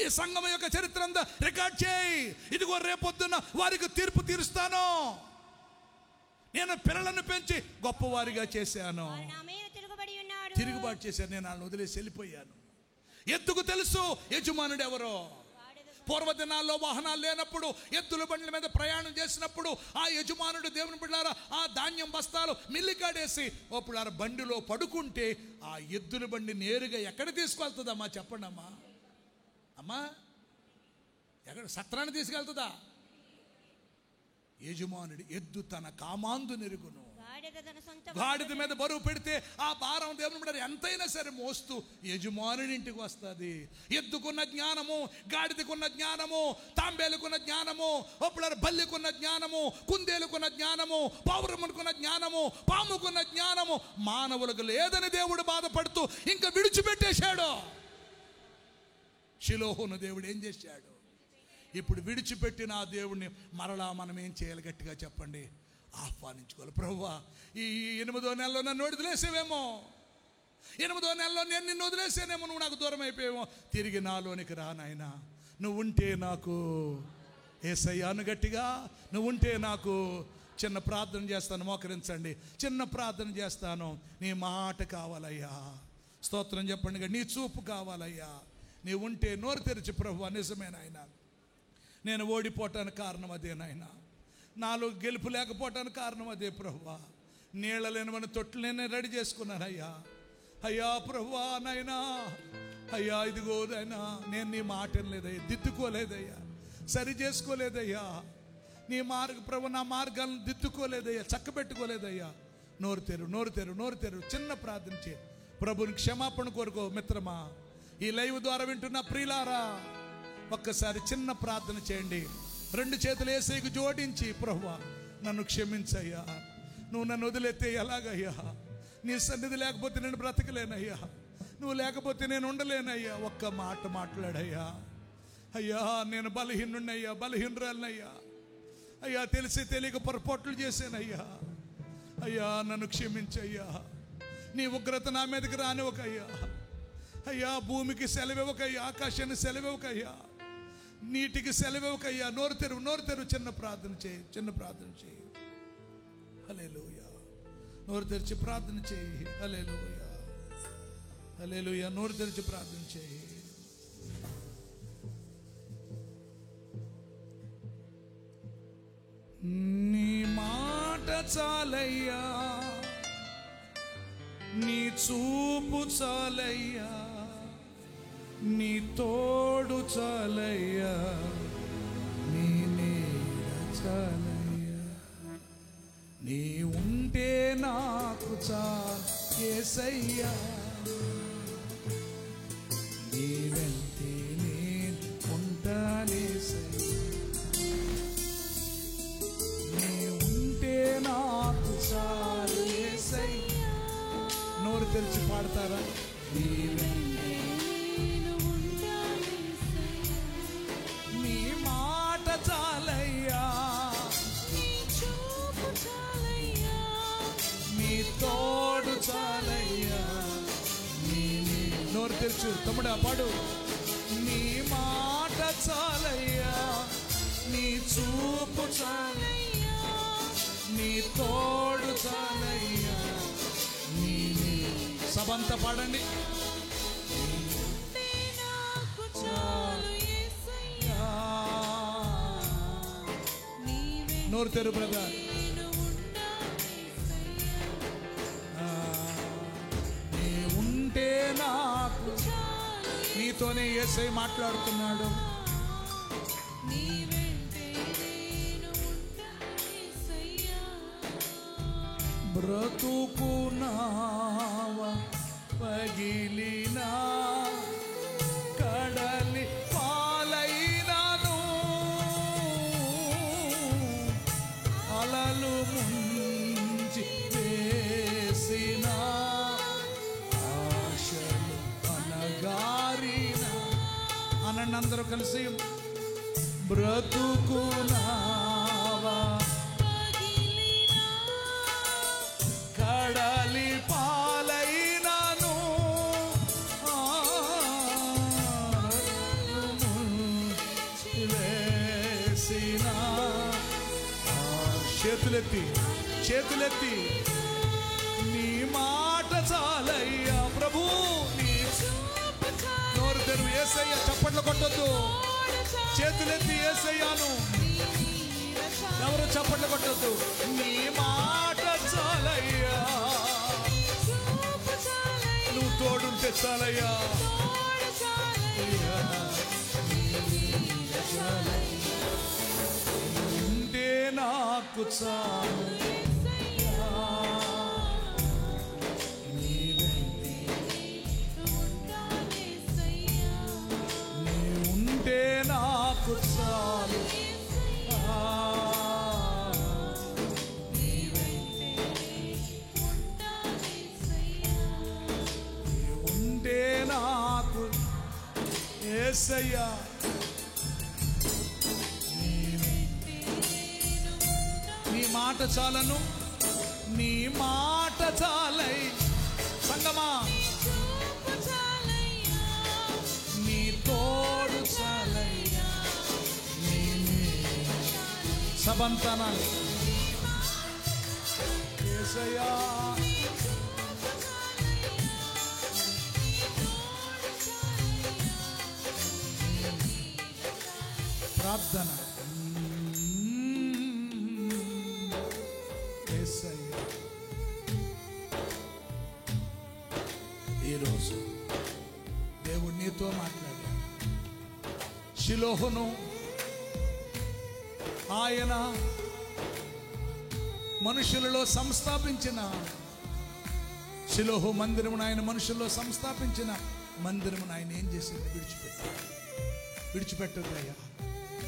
ఈ సంఘం యొక్క చరిత్ర అంతా రికార్డ్ చేయి. ఇదిగో రేపొద్దున వారికి తీర్పు తీరుస్తాను. నేను పిల్లలను పెంచి గొప్పవారిగా చేశాను. తిరుగుబాటు చేశాను. నేను వాళ్ళని వదిలేసి వెళ్ళిపోయాను. ఎద్దుకు తెలుసు యజమానుడు ఎవరో. పూర్వదినాల్లో వాహనాలు లేనప్పుడు ఎద్దుల బండ్ల మీద ప్రయాణం చేసినప్పుడు ఆ యజమానుడు దేవుని బిడ్డలారా ఆ ధాన్యం బస్తాలు మిల్లికాడేసి ఓ పిల్లారా బండిలో పడుకుంటే ఆ ఎద్దుల బండి నేరుగా ఎక్కడ తీసుకెళ్తుందమ్మా? చెప్పండి అమ్మా. అమ్మా ఎక్కడ? సత్రాన్ని తీసుకెళ్తుందా? యజమానుడి ఎద్దు తన కామాందు నెరుగును. గాడిద మీద బరువు పెడితే ఆ భారం దేవుని బిడ్డ ఎంతైనా సరే మోస్తూ యజమానుడి ఇంటికి వస్తుంది. ఎద్దుకున్న జ్ఞానము, గాడిదకున్న జ్ఞానము, తాంబేలుకున్న జ్ఞానము, ఒప్పుల బల్లికున్న జ్ఞానము, కుందేలుకున్న జ్ఞానము, పౌరముకున్న జ్ఞానము, పాముకున్న జ్ఞానము మానవులకు లేదని దేవుడు బాధపడుతూ ఇంకా విడిచిపెట్టేశాడు. షిలోహును దేవుడు ఏం చేశాడు? ఇప్పుడు విడిచిపెట్టిన ఆ దేవుడిని మరలా మనం ఏం చేయాలి? గట్టిగా చెప్పండి. ఆహ్వానించుకోవాలి. ప్రభువా, ఈ 8వ నెలలో నన్ను వదిలేసేవేమో, 8వ నెలలో నేను నిన్ను వదిలేసానేమో, నువ్వు నాకు దూరం అయిపోయేమో, తిరిగి నాలోనికి రా నాయనా. నువ్వు ఉంటే నాకు యేసయ్యాను. గట్టిగా నువ్వు ఉంటే నాకు. చిన్న ప్రార్థన చేస్తాను, మోకరించండి. చిన్న ప్రార్థన చేస్తాను. నీ మాట కావాలయ్యా. స్తోత్రం చెప్పండి. నీ చూపు కావాలయ్యా. నీ ఉంటే నోరు తెరిచి ప్రభువా నిజమేనాయనా నేను ఓడిపోవటానికి కారణం అదే నాయనా, నాలో గెలుపు లేకపోవటానికి కారణం అదే ప్రభువా. నీళ్ళ లేనివని తొట్లు నేను రెడీ చేసుకున్నానయ్యా. అయ్యా ప్రభువా నాయనా, అయ్యా ఇదిగో నాయనా నేను నీ మాట లేదయ్యా, దిద్దుకోలేదయ్యా, సరి చేసుకోలేదయ్యా. నీ ప్రభు నా మార్గాలను దిద్దుకోలేదయ్యా, చక్కబెట్టుకోలేదయ్యా. నోరు తెరు, నోరు తెరు, నోరు తెరు. చిన్న ప్రార్థన చే. ప్రభుని క్షమాపణ కోరుకో మిత్రమా. ఈ లైవ్ ద్వారా వింటున్న ప్రియులారా ఒక్కసారి చిన్న ప్రార్థన చేయండి. 2 చేతులు యేసయ్యకు జోడించి ప్రభువా నన్ను క్షమించయ్యా. నువ్వు నన్ను వదిలేస్తే ఎలాగయ్యా? నీ సన్నిధి లేకపోతే నేను బ్రతకలేనయ్యా. నువ్వు లేకపోతే నేను ఉండలేనయ్యా. ఒక్క మాట మాట్లాడయ్యా. అయ్యా నేను బలహీనున్నయ్యా, బలహీనరాలనయ్యా. అయ్యా తెలిసి తెలియక పొరపాట్లు చేశానయ్యా. అయ్యా నన్ను క్షమించయ్యా. నీ ఉగ్రత నా మీదకి రానివ్వకయ్యా. అయ్యా భూమికి సెలవివ్వకయ్యా, ఆకాశాన్ని సెలవివ్వకయ్యా, నీటికి సెలవివ్వకయ్యా. నోరు తెరువు, చిన్న ప్రార్థన చేయి. హల్లెలూయా. నోరు తెరిచి ప్రార్థన చేయి. హల్లెలూయా, హల్లెలూయా. నోరు తెరిచి ప్రార్థన చేయి. నీ మాట చాలయ్యా, నీ చూపు చాలయ్యా, నీ తోడు చాలయ్యా, నీ నీడ చాలయ్యా. నీ ఉంటే నాకు చాలు యేసయ్యా, నీ వెంటే నేను ఉంటానేసయ్యా. నీ ఉంటే నాకు చాలు యేసయ్యా. నోరు తెరిచి పాడతారా? నీ వెంటే నేను ఉంటానేసయ్యా, నీ మాట చాలయ్యా, నీ చూపు చాలయ్యా, నీ తోడు చాలయ్యా, నోరు తెరుచు తమ్ముడా పాడు. నీ మాట చాలయ్యా, నీ చూపు చాలయ్యా, నీ తోడు చాలయ్యా, నీ సబంత పాడండి. నోరు తెరు బ్రదర్. నీ ఉంటే నాకు, నీతోనే యేసయ్య మాట్లాడుతున్నాడు. బ్రతుకు నావ పగిలినా, కడలి పాలైనాను, అలలు ముంచి వేసిన, ఆశలు అనగారిన. అనండి అందరూ కలిసి. బ్రతుకు నావా కడలి పాలైనాను, వేసిన. చేతులెత్తి నీ మాట చాలయ్యా ప్రభు. నీ నోరు తెరువు యేసయ్య. చప్పట్లు కొట్టొద్దు, చేతులెత్తి యేసయ్యాను. ఎవరు చప్పట్లు కొట్టొద్దు. నీ మాట చాలయ్యా, నువ్వు తోడుంటే చాలయ్యా. ఉంటే నాకు చాలు, నీ ఉంటే నాకు చాలు. ఉంటే నాకు యేసయ్యా, నీ మాట చాలను, నీ మాట చాలై. సంగమా నీ తోడు చాలయ్యా, సబంతనాలు యేసయ్యా. ప్రార్థన. ఈరోజు దేవుడు నీతో మాట్లాడాడు. షిలోహును ఆయన మనుషులలో సంస్థాపించిన, షిలోహు మందిరమును ఆయన మనుషుల్లో సంస్థాపించిన మందిరమును ఆయన ఏం చేసింది? విడిచిపెట్టొద్దయ్యా,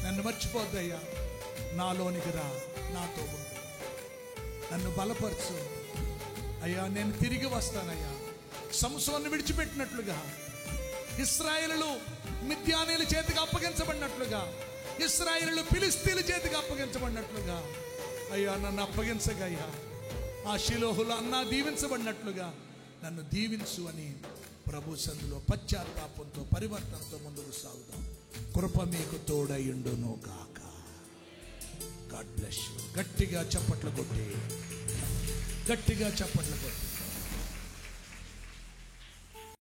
నన్ను మర్చిపోద్దయ్యా, నాలోనికి రా, నాతో ఉండు, నన్ను బలపరచు అయ్యా, నేను తిరిగి వస్తానయ్యా. సంసోను విడిచిపెట్టినట్లుగా, ఇశ్రాయేలు మిద్యానీయుల చేతికి అప్పగించబడినట్లుగా ఇశ్రాయేలు ఫిలిష్తీయుల చేతికి అప్పగించబడినట్లుగా అయ్యా నన్ను అప్పగించగయ్యా. ఆ షిలోహులో అన్నా దీవించబడినట్లుగా నన్ను దీవించు అని ప్రభు సన్నిధిలో పశ్చాత్తాపంతో పరివర్తనతో ముందుకు సాగుదాం. కృప మీకు తోడయుండును గాక. God bless you. గట్టిగా చప్పట్లు కొట్టి